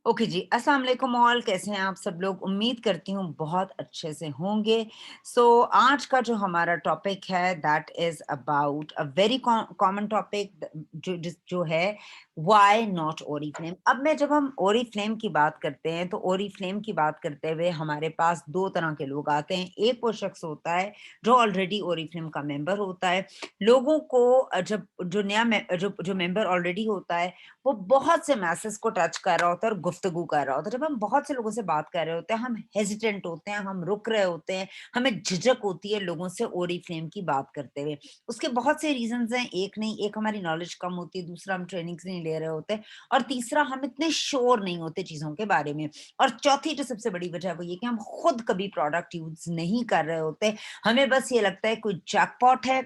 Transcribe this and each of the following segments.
Okay जी, अस्सलाम वालेकुम all, कैसे हैं आप सब लोग? उम्मीद करती हूँ बहुत अच्छे से होंगे। आज का जो हमारा टॉपिक है that is about a very common topic जो है व्हाई नॉट ओरीफ्लेम। अब मैं जब हम ओरीफ्लेम की बात करते हैं तो ओरीफ्लेम की बात करते हुए हमारे पास 2 तरह के लोग आते हैं। एक वो शख्स होता है जो ऑलरेडी ओरीफ्लेम का मेंबर होता है। लोगों को जब जो नया में जो जो मेंबर ऑलरेडी होता है वो बहुत से मैसेज को टच कर रहा होता है और गुफ्तगू कर रहा होता है। जब हम बहुत से लोगों से बात कर रहे होते हैं, हम हेजिटेंट होते हैं, हम रुक रहे होते हैं, हमें झिझक होती है लोगों से ओरीफ्लेम की बात करते हुए। उसके बहुत से रीज़न्स हैं, एक नहीं, एक हमारी नॉलेज कम होती है, दूसरा हम ट्रेनिंग्स नहीं ले रहे होते और तीसरा हम इतने श्योर नहीं होते चीज़ों के बारे में। और चौथी जो सबसे बड़ी वजह वो ये कि हम खुद कभी प्रोडक्ट यूज़ नहीं कर रहे होते। हमें बस ये लगता है कोई जैकपॉट है,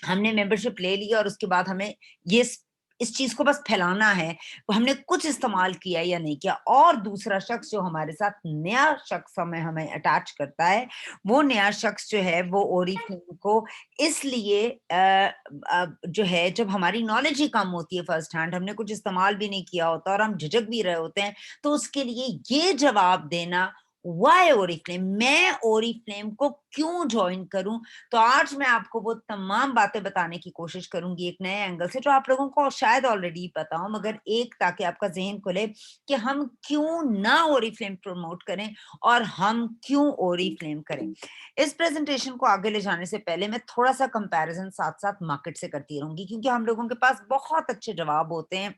हमने मेंबरशिप ले ली और उसके बाद हमें ये इस चीज़ को बस फैलाना है, वो हमने कुछ इस्तेमाल किया या नहीं किया। और दूसरा शख्स जो हमारे साथ नया शख्स हमें हमें अटैच करता है, वो नया शख्स जो है वो ओरीफ्लेम को इसलिए जो है जब हमारी नॉलेज ही कम होती है फर्स्ट हैंड, हमने कुछ इस्तेमाल भी नहीं किया होता और हम झिझक भी रहे होते हैं, तो उसके लिए ये जवाब देना व्हाई ओरीफ्लेम, मैं ओरीफ्लेम को क्यों जॉइन करूँ? तो आज मैं आपको वो तमाम बातें बताने की कोशिश करूँगी एक नए एंगल से जो आप लोगों को शायद ऑलरेडी पता हो, मगर एक ताकि आपका ज़हन खुले कि हम क्यों ना ओरीफ्लेम प्रमोट करें और हम क्यों ओरीफ्लेम करें। इस प्रेज़ेंटेशन को आगे ले जाने से पहले मैं थोड़ा-सा कंपैरिज़न साथ-साथ मार्केट से करती रहूँगी क्योंकि हम लोगों के पास बहुत अच्छे जवाब होते हैं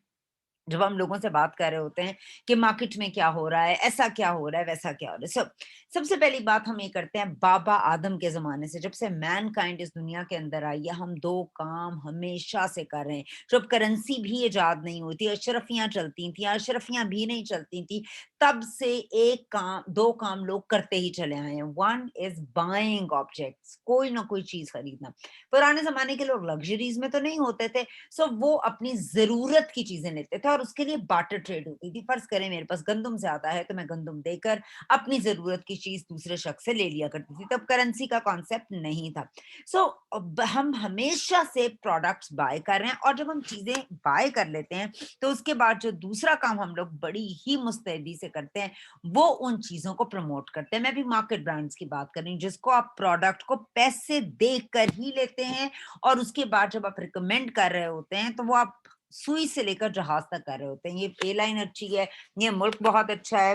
जब हम लोगों से बात कर रहे होते हैं कि मार्केट में क्या हो रहा है, ऐसा क्या हो रहा है, वैसा क्या हो रहा है। सबसे पहली बात हम ये करते हैं बाबा आदम के ज़माने से, जब से मैनकाइंड इस दुनिया के अंदर आई है, हम 2 काम हमेशा से कर रहे हैं। जब करेंसी भी इजाद नहीं हुई थी, अशरफियाँ चलती थीं, अशरफियाँ भी नहीं चलती थीं, तब से 1 काम 2 काम लोग करते ही चले आए हैं। वन इज़ बाइंग ऑब्जेक्ट्स, कोई ना कोई चीज़ खरीदना। पुराने ज़माने के लोग लग्ज़रीज़ में तो नहीं होते थे, वो अपनी ज़रूरत की चीज़ें लेते थे और उसके लिए बार्टर ट्रेड होती थी। फ़र्ज़ करें मेरे पास गंदम ज़्यादा है तो मैं गंदम देकर अपनी ज़रूरत की चीज़ दूसरे शख़्स से ले लिया करती थी। तब करेंसी का कॉन्सेप्ट नहीं था। सो अब हम हमेशा से प्रोडक्ट्स बाय कर रहे हैं और जब हम चीज़ें बाय कर लेते हैं तो उसके बाद जो दूसरा काम हम लोग बड़ी ही मुस्तैदी से करते हैं, वो उन चीज़ों को प्रमोट करते हैं। मैं अभी मार्केट ब्रांड्स की बात कर रही हूँ जिसको आप प्रोडक्ट को पैसे देकर ही लेते हैं और उसके बाद जब आप रिकमेंड कर रहे होते हैं, तो वो आप सुई से लेकर जहाज़ तक कर रहे होते हैं। ये एयरलाइन अच्छी है, ये मुल्क बहुत अच्छा है,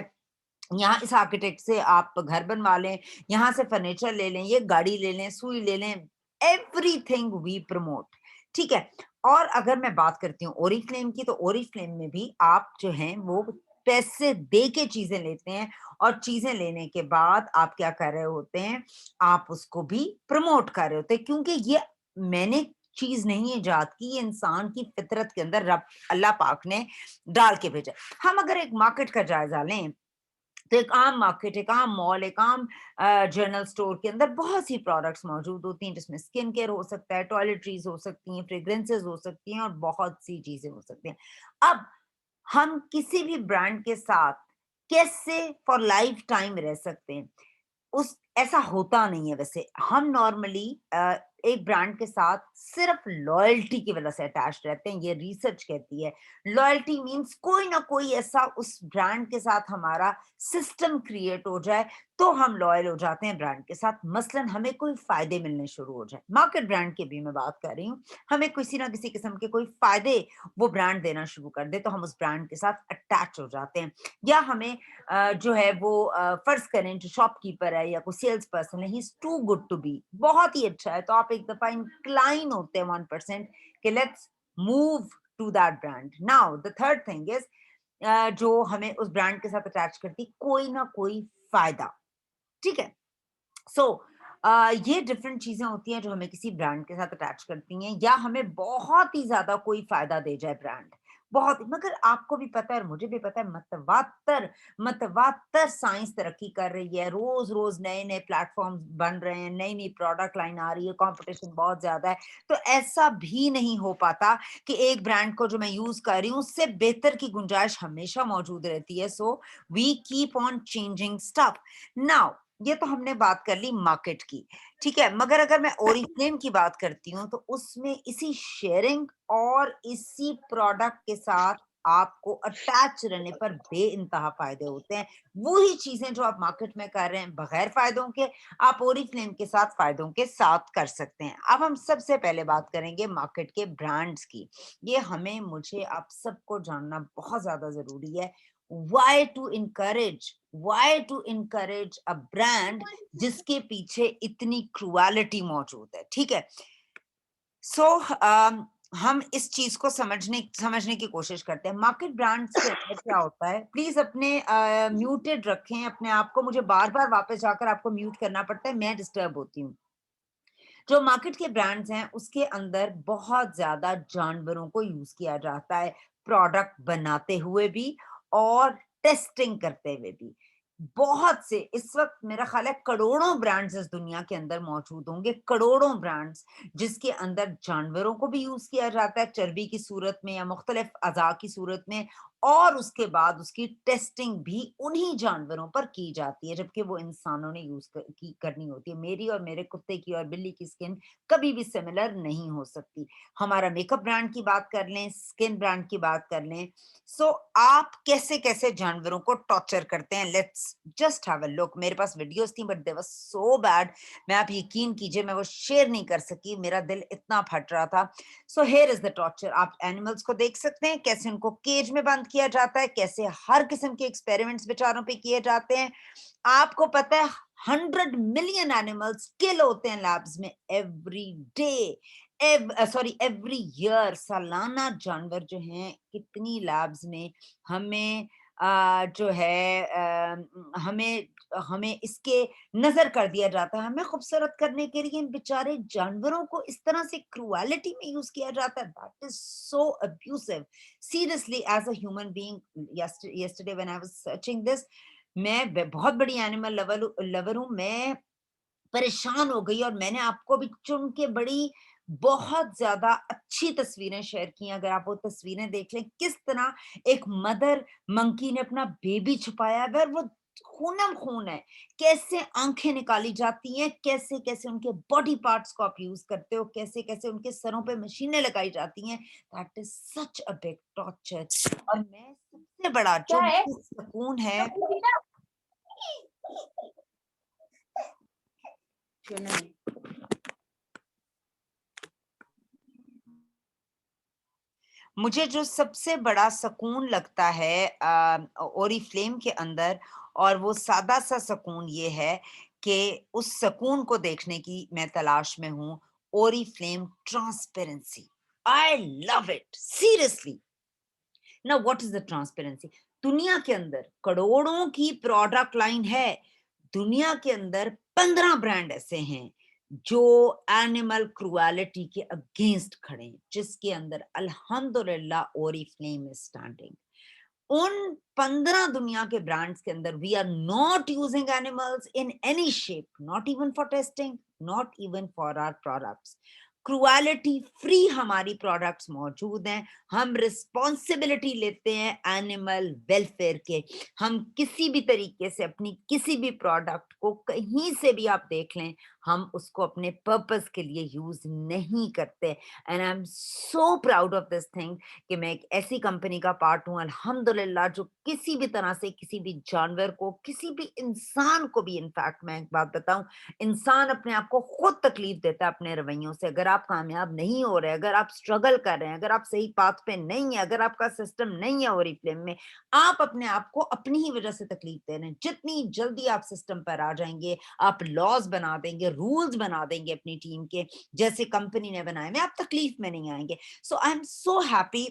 यहाँ इस आर्किटेक्ट से आप घर बनवा लें, यहाँ से फर्नीचर ले लें, ये गाड़ी ले लें, सुई ले लें, एवरीथिंग वी प्रमोट, ठीक है? और अगर मैं बात करती हूँ ओरिफ्लेम की, तो ओरिफ्लेम में भी आप जो हैं वो पैसे दे के चीज़ें लेते हैं और चीज़ें लेने के बाद आप क्या कर रहे होते हैं, आप उसको भी प्रमोट कर रहे होते हैं क्योंकि ये मैंने चीज़ नहीं इजाद की, ये इंसान की फितरत के अंदर रब अल्लाह पाक ने डाल के भेजा है। हम अगर एक मार्केट का जायज़ा लें तो एक आम मार्केट, एक आम मॉल, एक आम जनरल स्टोर के अंदर बहुत सी प्रोडक्ट्स मौजूद होती हैं जिसमें स्किन केयर हो सकता है, टॉयलेटरीज़ हो सकती हैं, फ्रेग्रेंसेस हो सकती हैं और बहुत सी चीज़ें हो सकती हैं। अब हम किसी भी ब्रांड के साथ कैसे फॉर लाइफ टाइम रह सकते हैं? उस ऐसा होता नहीं है वैसे। हम नॉर्मली एक ब्रांड के साथ सिर्फ लॉयल्टी की वजह से अटैच्ड रहते हैं, ये रिसर्च कहती है। लॉयल्टी मीन्स कोई ना कोई ऐसा उस ब्रांड के साथ हमारा सिस्टम क्रिएट हो जाए, तो हम लॉयल हो जाते हैं ब्रांड के साथ। मसलन हमें कोई फ़ायदे मिलने शुरू हो जाएँ, मार्केट ब्रांड की भी मैं बात कर रही हूँ। हमें किसी ना किसी किस्म के कोई फ़ायदे वो ब्रांड देना शुरू कर दे, तो हम उस ब्रांड के साथ अटैच हो जाते हैं। या हमें जो है वो फ़र्ज़ करें जो शॉपकीपर है या कोई सेल्स पर्सन है, he is too good to be, बहुत ही अच्छा है, तो आप एक दफ़ा इंक्लाइन होते हैं 1% कि let's move to that brand. Now the third thing is जो हमें उस ब्रांड के साथ अटैच करती है, कोई ना कोई फ़ायदा, ठीक है? सो ये डिफरेंट चीज़ें होती हैं जो हमें किसी ब्रांड के साथ अटैच करती हैं या हमें बहुत ही ज़्यादा कोई फ़ायदा दे जाए ब्रांड, बहुत ही, मगर आपको भी पता है और मुझे भी पता है मतवातर मतवातर साइंस तरक्की कर रही है, रोज़-रोज़ नए-नए प्लेटफ़ॉर्म्स बन रहे हैं, नई-नई प्रोडक्ट लाइन आ रही है, कॉम्पिटिशन बहुत ज़्यादा है, तो ऐसा भी नहीं हो पाता कि एक ब्रांड को जो मैं यूज़ कर रही हूँ, उससे बेहतर की गुंजाइश हमेशा मौजूद रहती है, so we keep on changing stuff. Now ये तो हमने बात कर ली मार्केट की, ठीक है? मगर अगर मैं ओरिफ्लेम की बात करती हूँ, तो उसमें इसी शेयरिंग और इसी प्रोडक्ट के साथ आपको अटैच रहने पर बेइंतहा फायदे होते हैं। वही चीजें जो आप मार्केट में कर रहे हैं बगैर फायदों के, आप ओरिफ्लेम के साथ फायदों के साथ कर सकते हैं। अब हम सबसे पहले बात करेंगे मार्केट के ब्रांड्स की। ये हमें मुझे आप सबको जानना बहुत ज्यादा जरूरी है। Why to encourage a brand जिसके पीछे इतनी क्रुएलिटी मौजूद है, ठीक है। सो हम इस चीज को समझने की कोशिश करते हैं। मार्केट ब्रांड्स के अंदर क्या होता है, प्लीज अपने म्यूटेड रखें अपने आप को, मुझे बार बार वापस जाकर आपको म्यूट करना पड़ता है, मैं डिस्टर्ब होती हूँ। जो मार्केट के ब्रांड्स हैं उसके अंदर बहुत ज्यादा जानवरों को यूज किया जाता है, प्रोडक्ट बनाते हुए भी और टेस्टिंग करते हुए भी। बहुत से, इस वक्त मेरा ख्याल है करोड़ों ब्रांड्स इस दुनिया के अंदर मौजूद होंगे, करोड़ों ब्रांड्स जिसके अंदर जानवरों को भी यूज किया जाता है चर्बी की सूरत में या मुख्तलिफ अज़ा की सूरत में, और उसके बाद उसकी टेस्टिंग भी उन्हीं जानवरों पर की जाती है, जबकि वो इंसानों ने करनी होती है। मेरी और मेरे कुत्ते की और बिल्ली की स्किन कभी भी सिमिलर नहीं हो सकती। हमारा मेकअप ब्रांड की बात कर लें, स्किन ब्रांड की बात कर लें, सो आप कैसे कैसे जानवरों को टॉर्चर करते हैं, let's just have a look. मेरे पास वीडियोस थी but they was so bad, मैं आप यकीन कीजिए मैं वो शेयर नहीं कर सकी, मेरा दिल इतना फट रहा था। So here is the torture. आप एनिमल्स को देख सकते हैं कैसे उनको केज में बंद किया जाता है, कैसे हर किस्म के एक्सपेरिमेंट्स बेचारों पे किए जाते हैं। आपको पता है 100 मिलियन एनिमल्स किल होते हैं लैब्स में एवरी डे, एवरी ईयर। सालाना जानवर जो हैं कितनी लैब्स में हमें जो है हमें हमें इसके नजर कर दिया जाता है, हमें खूबसूरत करने के लिए इन बेचारे जानवरों को इस तरह से क्रूएलिटी में यूज किया जाता है। That is so abusive. Seriously as a human being, yesterday when I was searching this, मैं बहुत बड़ी एनिमल लवर हूँ, मैं परेशान हो गई और मैंने आपको भी चुन के बड़ी बहुत ज्यादा अच्छी तस्वीरें शेयर की। अगर आप वो तस्वीरें देख लें, किस तरह एक मदर मंकी ने अपना बेबी छुपाया है और वो खूनम खून है, कैसे आंखें निकाली जाती हैं, कैसे कैसे उनके बॉडी पार्ट्स को आप यूज करते हो, कैसे कैसे उनके सरों पे मशीनें लगाई जाती हैं। That is such a big torture. और मैं सबसे बड़ा जो क्या है? मुझे सुकून है, मुझे जो सबसे बड़ा सुकून लगता है ओरिफ्लेम के अंदर, और वो सादा सा सुकून ये है कि उस सुकून को देखने की मैं तलाश में हूँ। Oriflame transparency, I love it seriously. Now what is the transparency? दुनिया के अंदर करोड़ों की प्रोडक्ट लाइन है, दुनिया के अंदर 15 ब्रांड ऐसे हैं जो एनिमल क्रूएलिटी के अगेंस्ट खड़े हैं, जिसके अंदर अल्हम्दुलिल्लाह ओरिफ्लेम इज स्टैंडिंग। उन 15 दुनिया के ब्रांड्स के अंदर we are not using animals in any shape, not even for testing, not even for our products. Cruelty free हमारी प्रोडक्ट्स मौजूद हैं। हम रिस्पॉन्सिबिलिटी लेते हैं एनिमल वेलफेयर के। हम किसी भी तरीके से अपनी किसी भी प्रोडक्ट को कहीं से भी आप देख लें, हम उसको अपने पर्पस के लिए यूज नहीं करते। And I am so proud of this thing कि मैं एक ऐसी कंपनी का पार्ट हूँ अल्हम्दुलिल्लाह, जो किसी भी तरह से किसी भी जानवर को, किसी भी इंसान को भी, इनफैक्ट मैं एक बात बताऊं, इंसान अपने आप को खुद तकलीफ देता है अपने रवैयों से। अगर आप कामयाब नहीं हो रहे, अगर आप स्ट्रगल कर रहे हैं, अगर आप सही पाथ पे नहीं है, अगर आपका सिस्टम नहीं है ओरिफ्लेम में, आप अपने आप को अपनी ही वजह से तकलीफ दे रहे हैं। जितनी जल्दी आप सिस्टम पर आ जाएंगे, आप लॉज बना देंगे, रूल्स बना देंगे अपनी टीम के जैसे कंपनी ने बनाए में, आप तकलीफ में नहीं आएंगे। सो आई एम सो हैप्पी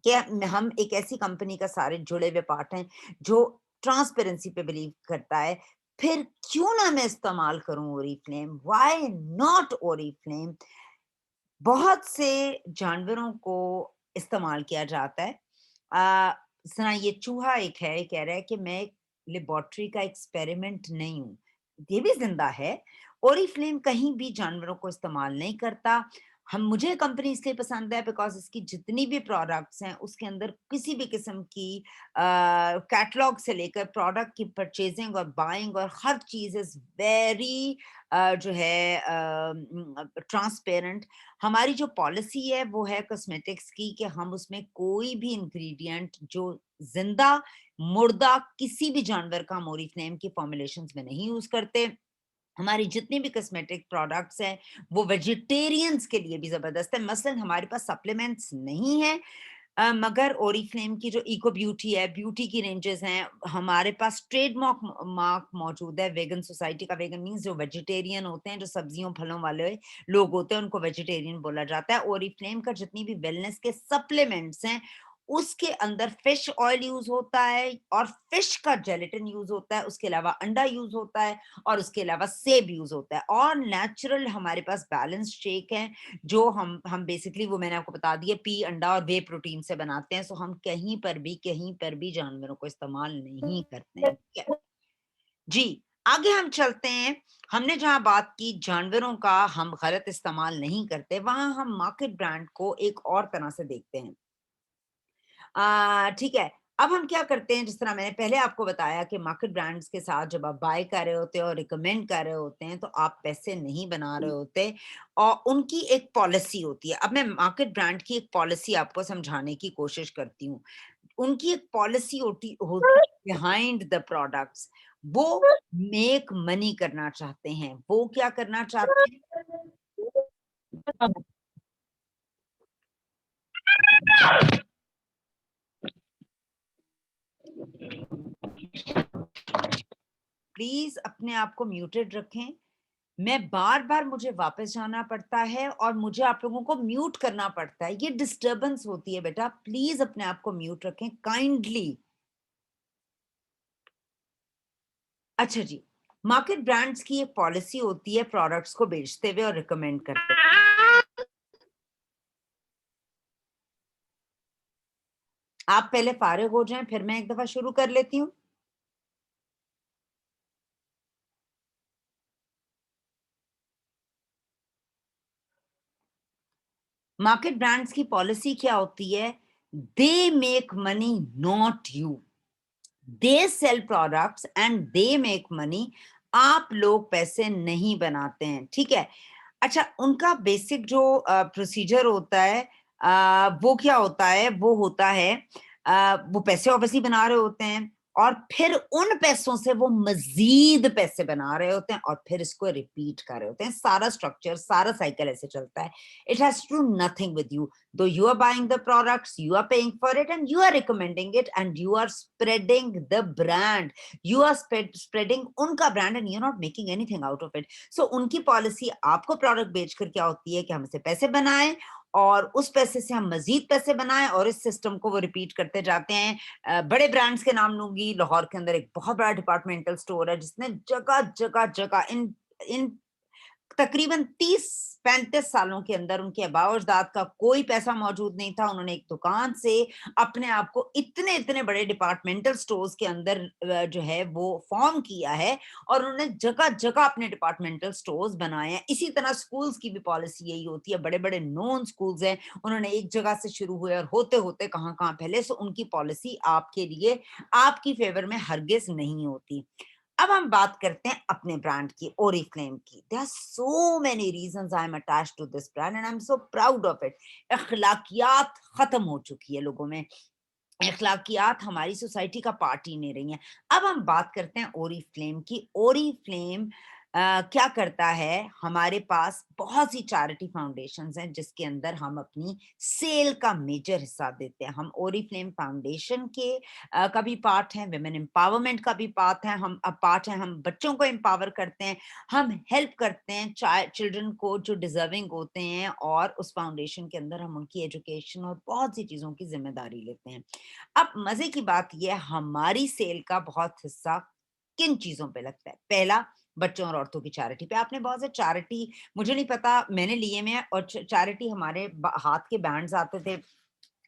कि हम एक ऐसी कंपनी का सारे जुड़े हुए पार्ट हैं जो ट्रांसपेरेंसी पे बिलीव करता है। फिर क्यों ना मैं इस्तेमाल करूं ओरिफ्लेम, व्हाई नॉट ओरिफ्लेम? बहुत से जानवरों को इस्तेमाल किया जाता है। सुना, ये चूहा एक है, कह रहा है कि मैं एक लेबोरेटरी का एक्सपेरिमेंट नहीं हूँ, ये भी जिंदा है। ओरिफ्लेम कहीं भी जानवरों को इस्तेमाल नहीं करता। मुझे कंपनी इसलिए पसंद है बिकॉज़ इसकी जितनी भी प्रोडक्ट्स हैं, उसके अंदर किसी भी किस्म की कैटलॉग से लेकर प्रोडक्ट की परचेज़िंग और बाइंग और हर चीज़ इज़ वेरी जो है ट्रांसपेरेंट। हमारी जो पॉलिसी है वो है कॉस्मेटिक्स की कि हम उसमें कोई भी इंग्रीडिएंट जो ज़िंदा, मुर्दा किसी भी जानवर का हम ओरिफ्लेम की फॉर्मुलेशंस में नहीं यूज़ करते। हमारी जितनी भी कॉस्मेटिक प्रोडक्ट्स हैं, वो वेजिटेरियंस के लिए भी ज़बरदस्त है। मसलन हमारे पास सप्लीमेंट्स नहीं हैं, मगर ओरिफ्लेम की जो इको ब्यूटी है, ब्यूटी की रेंजेस हैं, हमारे पास ट्रेडमार्क मार्क मौजूद है वेगन सोसाइटी का। वेगन मीन्स जो वेजिटेरियन होते हैं, जो सब्जियों फलों वाले लोग होते हैं, उनको वेजिटेरियन बोला जाता है। ओरिफ्लेम का जितनी भी वेलनेस के सप्लीमेंट्स हैं, उसके अंदर फिश ऑयल यूज होता है और फिश का जेलेटिन यूज होता है, उसके अलावा अंडा यूज होता है और उसके अलावा सेब यूज होता है, और नेचुरल हमारे पास बैलेंस शेक है जो हम बेसिकली, वो मैंने आपको बता दिया, पी, अंडा और वे प्रोटीन से बनाते हैं। सो हम कहीं पर भी जानवरों को इस्तेमाल नहीं करते हैं, ठीक है जी। आगे हम चलते हैं। हमने जहां बात की जानवरों का हम गलत इस्तेमाल नहीं करते, वहां हम मार्केट ब्रांड को एक और तरह से देखते हैं। ठीक है। अब हम क्या करते हैं, जिस तरह मैंने पहले आपको बताया कि मार्केट ब्रांड्स के साथ जब आप बाय कर रहे होते हैं और रिकमेंड कर रहे होते हैं, तो आप पैसे नहीं बना रहे होते और उनकी एक पॉलिसी होती है। अब मैं मार्केट ब्रांड की एक पॉलिसी आपको समझाने की कोशिश करती हूँ। उनकी एक पॉलिसी होती बिहाइंड द प्रोडक्ट्स। वो मेक मनी करना चाहते हैं। वो क्या करना चाहते हैं? प्लीज अपने आप को म्यूटेड रखें। मैं बार-बार मुझे वापस जाना पड़ता है और मुझे आप लोगों को म्यूट करना पड़ता है। ये डिस्टर्बेंस होती है बेटा, प्लीज़ अपने आप को म्यूट रखें काइंडली। अच्छा जी, मार्केट ब्रांड्स की एक पॉलिसी होती है प्रोडक्ट्स को बेचते हुए और रिकमेंड करते हुए। आप पहले फारिग हो जाएँ, फिर मैं एक दफ़ा शुरू कर लेती हूँ। मार्केट ब्रांड्स की पॉलिसी क्या होती है? They make money, not you. They sell products and they make money. आप लोग पैसे नहीं बनाते हैं, ठीक है। अच्छा, उनका बेसिक जो प्रोसीजर होता है, वो क्या होता है? वो होता है, वो पैसे ऑब्वियसली बना रहे होते हैं और फिर उन पैसों से वो मजीद पैसे बना रहे होते हैं और फिर इसको रिपीट कर रहे होते हैं। सारा स्ट्रक्चर, सारा साइकिल ऐसे चलता है। It has to do nothing with you. Though you are buying the products, you are paying for it, and you are recommending it, and you are spreading the brand. You are spreading उनका brand, and you're not making anything out of it. So उनकी policy आपको product बेचकर क्या होती है कि हम इससे पैसे बनाएं और उस पैसे से हम मजीद पैसे बनाएं और इस सिस्टम को वो रिपीट करते जाते हैं। बड़े ब्रांड्स के नाम लूंगी, लाहौर के अंदर एक बहुत बड़ा डिपार्टमेंटल स्टोर है जिसने जगह जगह जगह इन इन तकरीबन 30-35 सालों के अंदर उनके आबा-ओ-अजदाद का कोई पैसा मौजूद नहीं था। उन्होंने एक दुकान से अपने आप को इतने-इतने बड़े डिपार्टमेंटल स्टोर्स के अंदर जो है वो फ़ॉर्म किया है और उन्होंने जगह-जगह अपने डिपार्टमेंटल स्टोर्स बनाए हैं। इसी तरह स्कूल्स की भी पॉलिसी यही होती है। बड़े-बड़े नोन स्कूल्स हैं, उन्होंने एक जगह से शुरू हुए और होते-होते कहाँ-कहाँ फैले। सो उनकी पॉलिसी आपके लिए, आपकी फ़ेवर में हरगिज़ नहीं होती। अब हम बात करते हैं अपने ब्रांड की, ओरिफ्लेम की। There are so many reasons I am attached to this brand and I am so proud of it. अखलाकियात खत्म हो चुकी है लोगों में। अखलाकियात हमारी सोसाइटी का पार्ट ही नहीं रही हैं। अब हम बात करते हैं ओरिफ्लेम की। ओरिफ्लेम क्या करता है, हमारे पास बहुत सी चैरिटी फाउंडेशंस हैं जिसके अंदर हम अपनी सेल का मेजर हिस्सा देते हैं। हम ओरिफ्लेम फाउंडेशन के का भी पार्ट हैं, विमेन एम्पावरमेंट का भी पार्ट है, हम बच्चों को एम्पावर करते हैं, हम हेल्प करते हैं चिल्ड्रन को जो डिजर्विंग होते हैं, और उस फाउंडेशन के अंदर हम उनकी एजुकेशन और बहुत सी चीज़ों की ज़िम्मेदारी लेते हैं। अब मजे की बात ये है, हमारी सेल का बहुत हिस्सा किन चीजों पे लगता है? पहला, बच्चों और औरतों की चैरिटी पे। आपने बहुत से चैरिटी, मुझे नहीं पता, मैंने लिए में, और चैरिटी हमारे हाथ के बैंड्स आते थे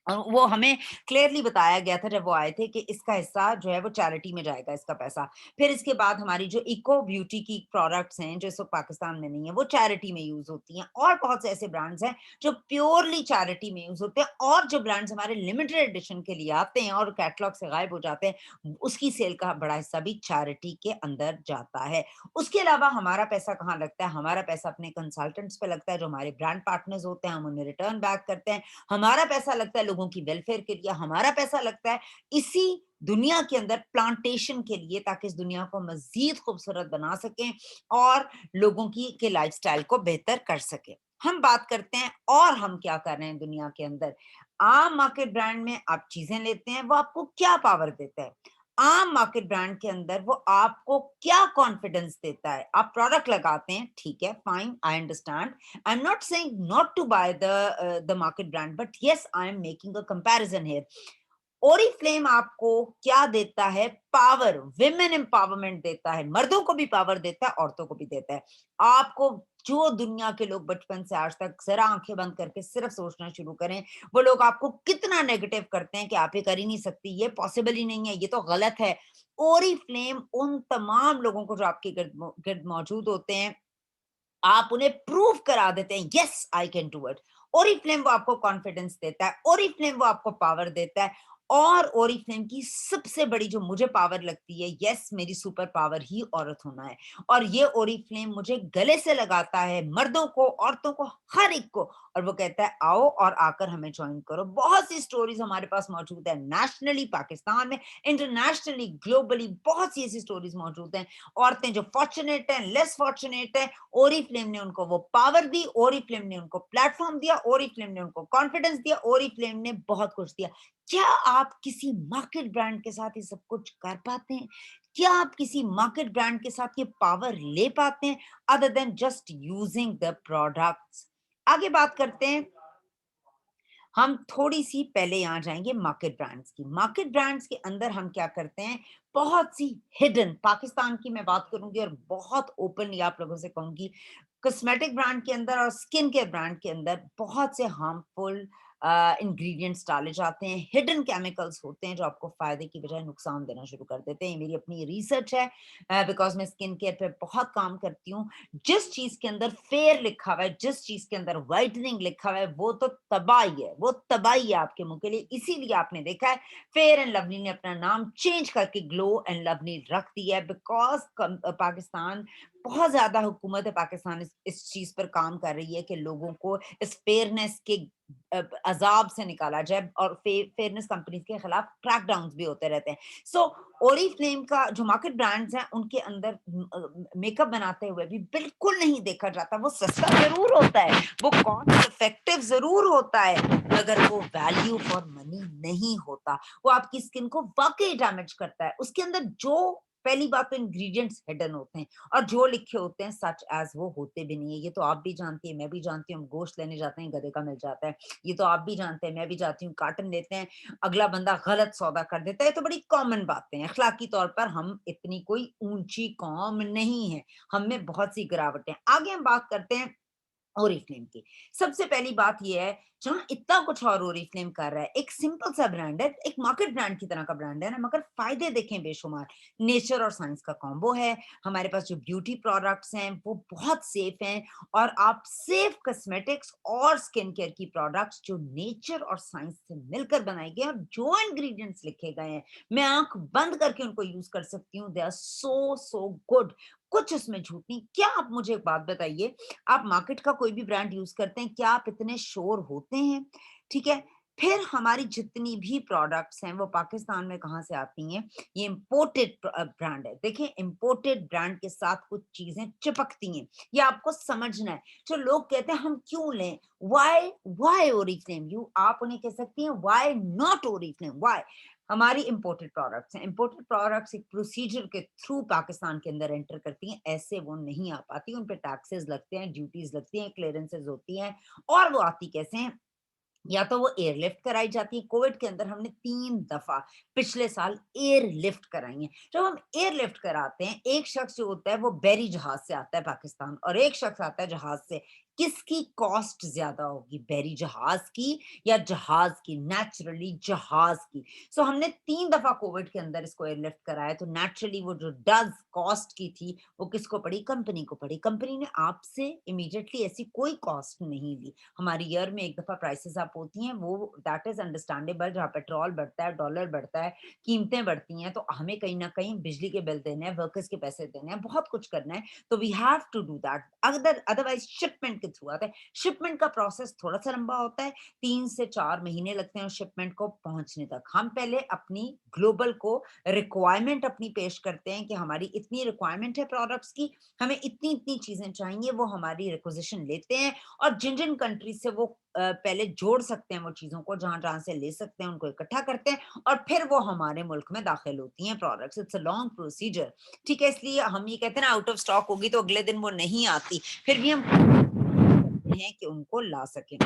वो हमें क्लियरली बताया गया था जब वो आए थे कि इसका हिस्सा जो है वो चैरिटी में जाएगा, इसका पैसा। फिर इसके बाद हमारी जो इको ब्यूटी की प्रोडक्ट्स हैं, जो इस वक़्त पाकिस्तान में नहीं है, वो चैरिटी में यूज़ होती हैं, और बहुत से ऐसे ब्रांड्स हैं जो प्योरली चैरिटी में यूज़ होते हैं, और जो ब्रांड्स हमारे लिमिटेड एडिशन के लिए आते हैं और कैटलॉग से गायब हो जाते हैं, उसकी सेल का बड़ा हिस्सा भी चैरिटी के अंदर जाता है। उसके अलावा हमारा पैसा कहाँ लगता है? हमारा पैसा अपने कंसल्टेंट्स पे लगता है, जो हमारे ब्रांड पार्टनर्स होते हैं, हम उन्हें रिटर्न बैक करते हैं। हमारा पैसा लगता है लोगों की वेलफेयर के लिए, हमारा पैसा लगता है इसी दुनिया के अंदर प्लांटेशन के लिए, ताकि इस दुनिया को मज़ीद खूबसूरत बना सकें और लोगों की के लाइफ़स्टाइल को बेहतर कर सकें। हम बात करते हैं और हम क्या कर रहे हैं दुनिया के अंदर। आम मार्केट ब्रांड में आप चीज़ें लेते हैं, वो आपको क्या पावर देता है? आम मार्केट ब्रांड के अंदर वो आपको क्या कॉन्फिडेंस देता है? आप प्रोडक्ट लगाते हैं, ठीक है, fine, I understand. I'm not saying not to buy the market brand, but yes, I am making a comparison here. Oriflame आपको क्या देता है? पावर, विमेन एम्पावरमेंट देता है, मर्दों को भी पावर देता है, औरतों को भी देता है। आपको जो दुनिया के लोग बचपन से आज तक जरा आंखें बंद करके सिर्फ सोचना शुरू करें, वो लोग आपको कितना नेगेटिव करते हैं कि आप ये कर ही नहीं सकती, ये पॉसिबल ही नहीं है, ये तो गलत है। ओरिफ्लेम उन तमाम लोगों को जो आपके गिर्द गिर्द मौजूद होते हैं, आप उन्हें प्रूव करा देते हैं, yes I can do it. Oriflame वो आपको कॉन्फिडेंस देता है, ओरिफ्लेम वो आपको पावर देता है। और ओरिफ्लेम की सबसे बड़ी जो मुझे पावर लगती है, यस मेरी सुपर पावर ही औरत होना है, और ये ओरिफ्लेम मुझे गले से लगाता है, मर्दों को, औरतों को, हर एक को, और वो कहता है आओ और आकर हमें ज्वाइन करो। बहुत सी स्टोरीज हमारे पास मौजूद है, नेशनली पाकिस्तान में, इंटरनेशनली, ग्लोबली बहुत सी ऐसी स्टोरीज मौजूद हैं। औरतें जो फॉर्चुनेट हैं, लेस फॉर्चुनेट हैं, ओरिफ्लेम ने उनको वो पावर दी, ओरिफ्लेम ने उनको प्लेटफॉर्म दिया, ओरिफ्लेम ने उनको कॉन्फिडेंस दिया, ओरिफ्लेम ने बहुत कुछ दिया। क्या आप किसी मार्केट ब्रांड के साथ ये सब कुछ कर पाते हैं? क्या आप किसी मार्केट ब्रांड के साथ ये पावर ले पाते हैं, other than just using the products? आगे बात करते हैं, हम थोड़ी-सी पहले यहाँ जाएँगे मार्केट ब्रांड्स की। मार्केट ब्रांड्स के अंदर हम क्या करते हैं, बहुत सी हिडन, पाकिस्तान की मैं बात करूँगी और बहुत ओपनली आप लोगों से कहूँगी, कॉस्मेटिक ब्रांड के अंदर और स्किन केयर ब्रांड के अंदर बहुत से हार्मफुल इंग्रीडिएंट्स डाले जाते हैं, हिडन केमिकल्स होते हैं जो आपको फ़ायदे की बजाय नुकसान देना शुरू कर देते हैं। ये मेरी अपनी रिसर्च है, बिकॉज़ मैं स्किन केयर पे बहुत काम करती हूँ। जिस चीज़ के अंदर फेयर लिखा हुआ है, जिस चीज़ के अंदर व्हाइटनिंग लिखा हुआ है, वो तो तबाही है, वो तबाही है आपके मुँह के लिए। इसीलिए आपने देखा है फेयर एंड लवली ने अपना नाम चेंज करके ग्लो एंड लवली रख दिया है, बिकॉज़ पाकिस्तान, बहुत ज़्यादा हुकूमत पाकिस्तान इस चीज़ पर काम कर रही है कि लोगों को इस फेयरनेस के अज़ाब से निकाला जाए, और फेयरनेस कंपनीज़ के खिलाफ क्रैकडाउन्स भी होते रहते हैं। सो ओरिफ्लेम का जो मार्केट ब्रांड्स हैं, उनके अंदर मेकअप बनाते हुए भी बिल्कुल नहीं देखा जाता। वो सस्ता ज़रूर होता है, वो कॉस्ट इफेक्टिव ज़रूर होता है, मगर वो वैल्यू फॉर मनी नहीं होता। वो आपकी स्किन को वाक़ई डैमेज करता है। उसके अंदर जो, पहली बात तो इंग्रीडिएंट्स हिडन होते हैं, और जो लिखे होते हैं सच एज़ वो होते भी नहीं है। ये तो आप भी जानती हैं, मैं भी जानती हूँ, हम गोश्त लेने जाते हैं, गधे का मिल जाता है। ये तो आप भी जानते हैं, मैं भी जाती हूँ, कार्टन लेते हैं, अगला बंदा गलत सौदा कर देता है। ये तो बड़ी कॉमन बातें हैं। अखलाकी तौर पर हम इतनी कोई ऊँची कौम नहीं है, हम में बहुत सी गिरावटें हैं। आगे हम बात करते हैं ओरिफ्लेम की। सबसे पहली बात ये है, जहाँ इतना कुछ और ओरिफ्लेम कर रहा है, एक सिंपल सा ब्रांड है, एक मार्केट ब्रांड की तरह का ब्रांड है ना, मगर फ़ायदे देखें बेशुमार। नेचर और साइंस का कॉम्बो है, हमारे पास जो ब्यूटी प्रोडक्ट्स हैं, वो बहुत सेफ हैं, और आप सेफ कॉस्मेटिक्स और स्किन केयर की प्रोडक्ट्स जो नेचर और साइंस से मिलकर बनाए गए हैं, और जो इंग्रीडिएंट्स लिखे गए हैं, मैं आँख बंद करके उनको यूज़ कर सकती हूँ, दे आर सो गुड। कुछ उसमें झूठ नहीं। क्या आप मुझे एक बात बताइए, आप मार्केट का कोई भी ब्रांड यूज़ करते हैं, क्या आप इतने श्योर होते हैं? ठीक है? फिर हमारी जितनी भी प्रोडक्ट्स हैं, वो पाकिस्तान में कहाँ से आती हैं? ये इम्पोर्टेड ब्रांड है। देखिए, इम्पोर्टेड ब्रांड के साथ कुछ चीज़ें चिपकती हैं, ये आपको समझना है। जो लोग कहते हैं हम क्यों लें? Why why Oriflame? आप उन्हें कह सकती हैं व्हाई नॉट ओरिफ्लेम? व्हाई? हमारी इम्पोर्टेड प्रोडक्ट्स हैं। इम्पोर्टेड प्रोडक्ट्स एक प्रोसीजर के थ्रू पाकिस्तान के अंदर एंटर करती हैं, ऐसे वो नहीं आ पाती, उन पे टैक्सेस लगते हैं, ड्यूटीज़ लगती हैं, क्लीयरेंसेस होती हैं, और वो आती कैसे हैं? या तो वो एयरलिफ्ट कराई जाती है। कोविड के अंदर हमने 3 दफ़ा पिछले साल एयरलिफ्ट कराई हैं। जब हम एयरलिफ्ट कराते हैं, एक शख्स जो होता है वो बहरी जहाज़ से आता है पाकिस्तान, और एक शख्स आता है जहाज़ से। किसकी कॉस्ट ज्यादा होगी, बहरी जहाज की या जहाज की? नेचुरली जहाज की। सो हमने 3 दफा कोविड के अंदर इसको एयरलिफ्ट कराया, तो नेचुरली वो जो डज कॉस्ट की थी वो किसको पड़ी? कंपनी को पड़ी। कंपनी ने आपसे इमीडिएटली ऐसी कोई कॉस्ट नहीं ली। हमारी ईयर में 1 दफा प्राइसेस अप होती हैं, वो दैट इज अंडरस्टैंडेबल। जहाँ पेट्रोल बढ़ता है, डॉलर बढ़ता है, कीमतें बढ़ती हैं, तो हमें कहीं ना कहीं बिजली के बिल देने हैं, वर्कर्स के पैसे देने हैं, बहुत कुछ करना है, तो we have to do that. Otherwise shipment के थ्रू आता है। शिपमेंट का प्रोसेस थोड़ा सा लंबा होता है, 3 से 4 महीने लगते हैं शिपमेंट को पहुंचने तक। हम पहले अपनी ग्लोबल को रिक्वायरमेंट अपनी पेश करते हैं कि हमारी इतनी रिक्वायरमेंट है प्रोडक्ट्स की, हमें इतनी इतनी चीजें चाहिए, वो हमारी रिक्विजिशन लेते हैं, और जिन जिन कंट्री से वो पहले जोड़ सकते हैं वो चीजों को, जहां जहां से ले सकते हैं उनको इकट्ठा करते हैं, और फिर वो हमारे मुल्क में दाखिल होती हैं products. It's a long procedure, ठीक है। इसलिए हम ये कहते हैं ना, आउट ऑफ स्टॉक होगी तो अगले दिन वो नहीं आती, फिर भी हम करते हैं कि उनको ला सकें।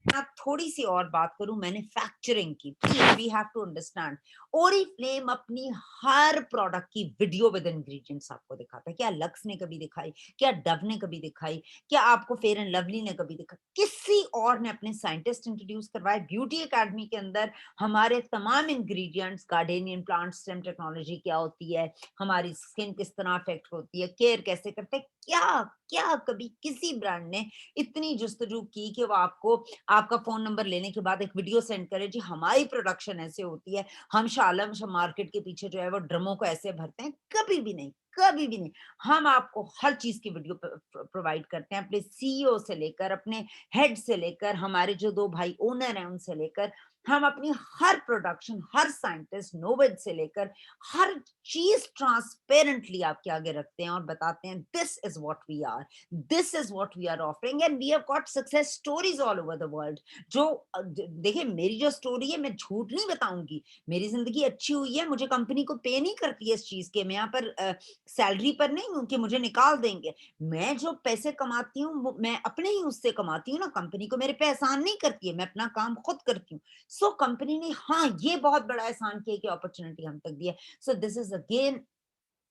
मैं थोड़ी सी और बात करूं मैन्युफैक्चरिंग की, please we have to understand, Oriflame अपनी हर प्रोडक्ट की वीडियो विद इंग्रेडिएंट्स आपको दिखाता है। क्या लक्स ने कभी दिखाई? क्या डव ने कभी दिखाई? क्या आपको फेयर एंड लवली ने कभी दिखा? किसी और ने अपने साइंटिस्ट इंट्रोड्यूस करवाए? ब्यूटी एकेडमी के अंदर हमारे तमाम इंग्रेडिएंट्स, गार्डेनियन प्लांट स्टेम टेक्नोलॉजी क्या होती है, हमारी स्किन किस तरह अफेक्ट होती है, केयर कैसे करते हैं, क्या क्या कभी किसी ब्रांड ने इतनी जस्तजू की कि वो आपको आपका फोन नंबर लेने के बाद एक वीडियो सेंड करे, जी हमारी प्रोडक्शन ऐसे होती है, हम शालम मार्केट के पीछे जो है वो ड्रमों को ऐसे भरते हैं? कभी भी नहीं, कभी भी नहीं। हम आपको हर चीज की वीडियो प्रोवाइड करते हैं, अपने सीईओ से लेकर, अपने हेड से लेकर, हमारे जो 2 भाई ओनर हैं उनसे लेकर, हम अपनी हर प्रोडक्शन, हर साइंटिस्ट नोवेद से लेकर हर चीज ट्रांसपेरेंटली आपके आगे रखते हैं और बताते हैं this is what we are, this is what we are offering, and we have got success stories all over the world. जो देखिए, मेरी जो स्टोरी है, मैं झूठ नहीं बताऊंगी, मेरी जिंदगी अच्छी हुई है, मुझे कंपनी को पे नहीं करती है इस चीज के, मैं यहाँ पर सैलरी पर नहीं हूँ कि मुझे निकाल देंगे। मैं जो पैसे कमाती हूँ मैं अपने ही उससे कमाती हूँ ना, कंपनी को मेरे पे एहसान नहीं करती है, मैं अपना काम खुद करती हूँ। सो कंपनी ने हाँ ये बहुत बड़ा एहसान किया कि अपॉर्चुनिटी हम तक दी है। So this is again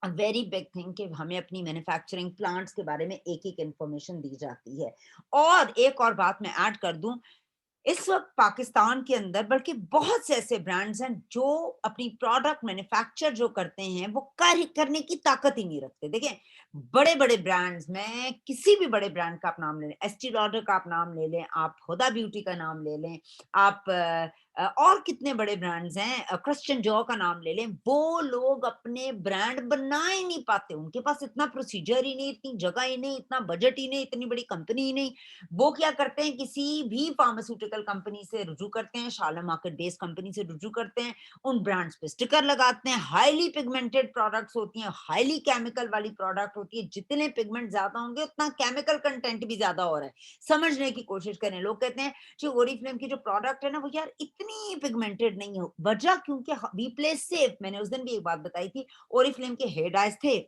a very big thing कि हमें अपनी मैन्युफैक्चरिंग प्लांट्स के बारे में एक एक इंफॉर्मेशन दी जाती है। और एक और बात मैं ऐड कर दूं, इस वक्त पाकिस्तान के अंदर बल्कि बहुत से ऐसे ब्रांड्स हैं जो अपनी प्रोडक्ट मैन्युफैक्चर जो करते हैं वो करने की ताकत ही नहीं रखते। देखें, बड़े बड़े ब्रांड्स, मैं किसी भी बड़े ब्रांड का आप नाम ले लें, एस्टी लॉडर का आप नाम ले लें, आप हुदा ब्यूटी का नाम ले लें, आप और कितने बड़े ब्रांड्स हैं, क्रिश्चियन जॉ का नाम ले लें, वो लोग अपने ब्रांड बना ही नहीं पाते। उनके पास इतना प्रोसीजर ही नहीं, इतनी जगह ही नहीं, इतना बजट ही नहीं, इतनी बड़ी कंपनी ही नहीं। वो क्या करते हैं, किसी भी फार्मास्यूटिकल कंपनी से रुजू करते हैं, शाला मार्केट बेस्ड कंपनी से रुजू करते हैं, उन ब्रांड्स पे स्टिकर लगाते हैं। हाईली पिगमेंटेड प्रोडक्ट्स होती हैं, हाईली केमिकल वाली प्रोडक्ट होती है, जितने पिगमेंट ज्यादा होंगे उतना केमिकल कंटेंट भी ज्यादा हो रहा है। समझने की कोशिश करें, लोग कहते हैं जी ओरिफ्लेम की जो प्रोडक्ट है ना वो यार इतनी पिगमेंटेड नहीं है, वजह क्योंकि वी प्ले सेफ। मैंने उस दिन भी एक बात बताई थी, ओरिफ्लेम के हेयर डाइज थे,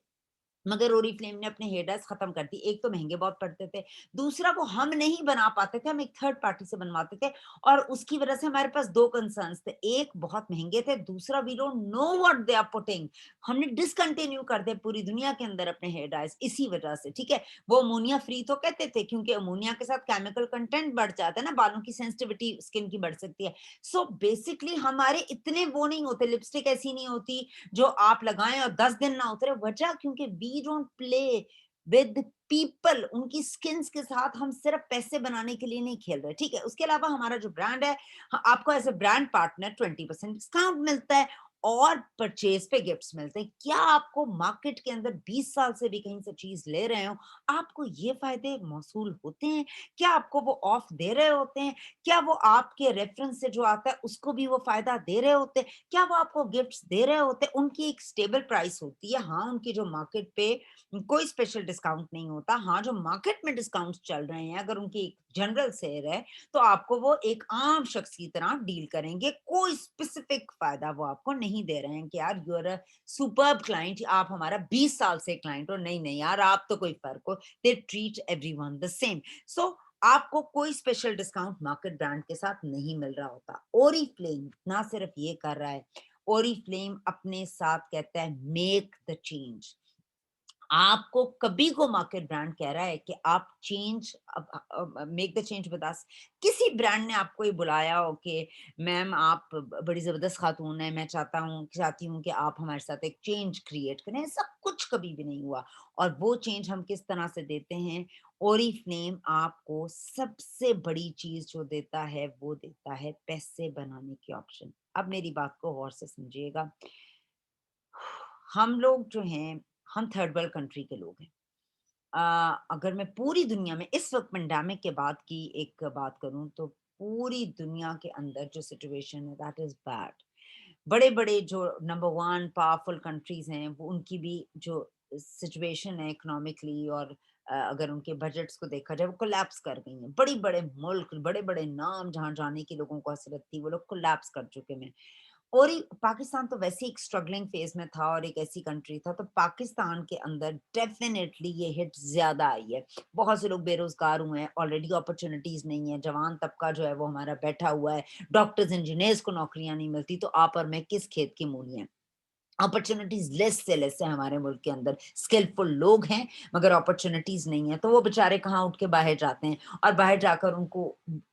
मगर ओरिफ्लेम ने अपने हेयर डाइज खत्म कर दी। एक तो महंगे बहुत पड़ते थे, दूसरा वो हम नहीं बना पाते थे, हम एक थर्ड पार्टी से बनवाते थे, और उसकी वजह से हमारे पास 2 कंसर्न्स थे, एक बहुत महंगे थे, दूसरा we don't know what they are putting. हमने डिसकंटिन्यू कर दिया पूरी दुनिया के अंदर अपने हेयर डाइज इसी वजह से, ठीक है। वो अमोनिया फ्री तो कहते थे, क्योंकि अमोनिया के साथ केमिकल कंटेंट बढ़ जाता है ना, बालों की सेंसिटिविटी स्किन की बढ़ सकती है। सो बेसिकली हमारे इतने वो नहीं होते, लिपस्टिक ऐसी नहीं होती जो आप लगाएं और 10 दिन ना उतरे। वजह क्योंकि we don't play with people, उनकी स्किन्स के साथ हम सिर्फ पैसे बनाने के लिए नहीं खेल रहे, ठीक है। उसके अलावा हमारा जो ब्रांड है, आपको as a brand partner 20% discount मिलता है और परचेज पे गिफ्ट्स मिलते हैं। क्या आपको मार्केट के अंदर 20 साल से भी कहीं से चीज ले रहे हो, आपको ये फायदे मौसूल होते हैं? क्या आपको वो ऑफ दे रहे होते हैं? क्या वो आपके रेफरेंस से जो आता है उसको भी वो फायदा दे रहे होते हैं? क्या वो आपको गिफ्ट्स दे रहे होते हैं? उनकी एक स्टेबल प्राइस होती है, हाँ, उनकी जो मार्केट पे कोई स्पेशल डिस्काउंट नहीं होता। हाँ, जो मार्केट में डिस्काउंट्स चल रहे हैं, अगर उनकी एक जनरल सेल है तो आपको वो एक आम शख्स की तरह डील करेंगे, कोई स्पेसिफिक फायदा वो आपको नहीं दे रहे हैं कि यार you are a superb client, आप हमारा 20 साल से क्लाइंट हो। नहीं नहीं यार, आप तो कोई फर्क हो, they treat everyone the same. So आपको कोई स्पेशल डिस्काउंट मार्केट ब्रांड के साथ नहीं मिल रहा होता। ओरिफ्लेम ना सिर्फ ये कर रहा है, ओरिफ्लेम अपने साथ कहता है मेक द चेंज। آپ को कभी को मार्केट ब्रांड कह रहा है कि आप change make the change with us. किसी ब्रांड ने आपको ये बुलाया हो कि मैम आप बड़ी जबरदस्त खातून है, मैं चाहती हूँ कि आप हमारे साथ एक चेंज क्रिएट करें, ऐसा कुछ कभी भी नहीं हुआ। और वो चेंज हम किस तरह से देते हैं, ओरिफ्लेम आपको सबसे बड़ी चीज जो देता है वो देता है पैसे बनाने के ऑप्शन। अब मेरी बात को गौर से समझिएगा, हम लोग जो हैं, हम थर्ड वर्ल्ड कंट्री के लोग हैं। अगर मैं पूरी दुनिया में इस वक्त पेंडेमिक के बाद की एक बात करूं तो पूरी दुनिया के अंदर जो सिचुएशन है दैट इज बैड। बड़े बड़े जो नंबर वन पावरफुल कंट्रीज हैं वो उनकी भी जो सिचुएशन है इकोनॉमिकली और अगर उनके बजट्स को देखा जाए वो कोलैप्स कर गई हैं। बड़ी बड़े मुल्क बड़े बड़े नाम जहां जाने की लोगों को हसरत थी वो लोग कोलैप्स कर चुके हैं। और ये पाकिस्तान तो वैसे ही एक स्ट्रगलिंग फेज में था और एक ऐसी कंट्री था, तो पाकिस्तान के अंदर डेफिनेटली ये हिट ज्यादा आई है। बहुत से लोग बेरोजगार हुए हैं, ऑलरेडी अपॉर्चुनिटीज नहीं है, जवान तबका जो है वो हमारा बैठा हुआ है, डॉक्टर्स इंजीनियर्स को नौकरियां नहीं मिलती, तो आप और मैं किस खेत की मूली हैं। अपॉर्चुनिटीज लेस से लेस है हमारे मुल्क के अंदर, स्किलफुल लोग हैं मगर अपॉर्चुनिटीज नहीं है, तो वो बेचारे कहाँ उठ के बाहर जाते हैं और बाहर जाकर उनको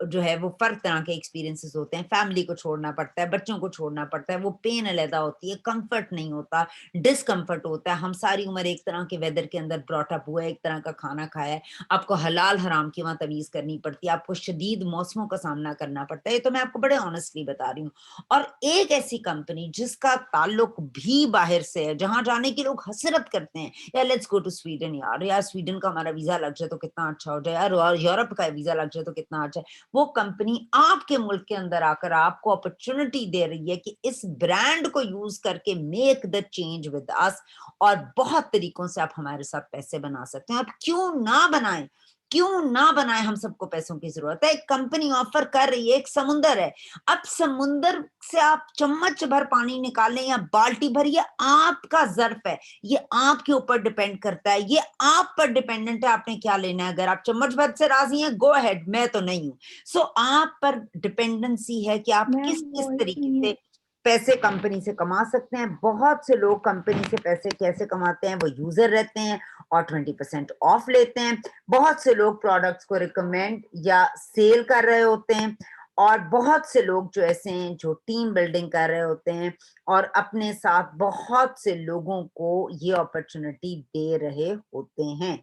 जो है वो फर्क तरह के एक्सपीरियंसेस होते हैं, फैमिली को छोड़ना पड़ता है, बच्चों को छोड़ना पड़ता है, वो पेन अलहदा होती है, कंफर्ट नहीं होता, डिस्कम्फर्ट होता है। हम सारी उम्र एक तरह के वेदर के अंदर ब्रॉटअप हुए, एक तरह का खाना खाया है, आपको हलाल हराम की वहां तमीज करनी पड़ती है, आपको शदीद मौसमों का सामना करना पड़ता है। ये तो मैं आपको बड़े ऑनेस्टली बता रही हूँ। और एक ऐसी कंपनी जिसका ताल्लुक भी बाहर से है, जहां जाने की लोग हसरत करते हैं, यार लेट्स गो टू स्वीडन, यार यार स्वीडन का हमारा वीजा लग जाए तो कितना अच्छा हो जाए यार, और यूरोप का वीजा लग जाए तो कितना अच्छा है। वो कंपनी आपके मुल्क के अंदर आकर आपको अपॉर्चुनिटी दे रही है कि इस ब्रांड को यूज करके make the change with us, और बहुत तरीकों से आप हमारे साथ पैसे बना सकते हैं। आप क्यों ना बनाएं, क्यों ना बनाएं, हम सबको पैसों की जरूरत है। एक कंपनी ऑफर कर रही है, एक समुंदर है, अब समुंदर से आप चम्मच भर पानी निकालें या बाल्टी भर, ये आपका ज़र्फ है, ये आपके ऊपर डिपेंड करता है, ये आप पर डिपेंडेंट है, आपने क्या लेना है। अगर आप चम्मच भर से राजी हैं, गो अहेड, मैं तो नहीं हूं। सो आप पर डिपेंडेंसी है कि आप मैम किस किस वॉइस तरीके नहीं है। से पैसे कंपनी से कमा सकते हैं। बहुत से लोग कंपनी से पैसे कैसे कमाते हैं, वो यूजर रहते हैं और 20% ऑफ लेते हैं। बहुत से लोग प्रोडक्ट्स को रिकमेंड या सेल कर रहे होते हैं, और बहुत से लोग जो ऐसे हैं जो टीम बिल्डिंग कर रहे होते हैं और अपने साथ बहुत से लोगों को ये अपॉर्चुनिटी दे रहे होते हैं।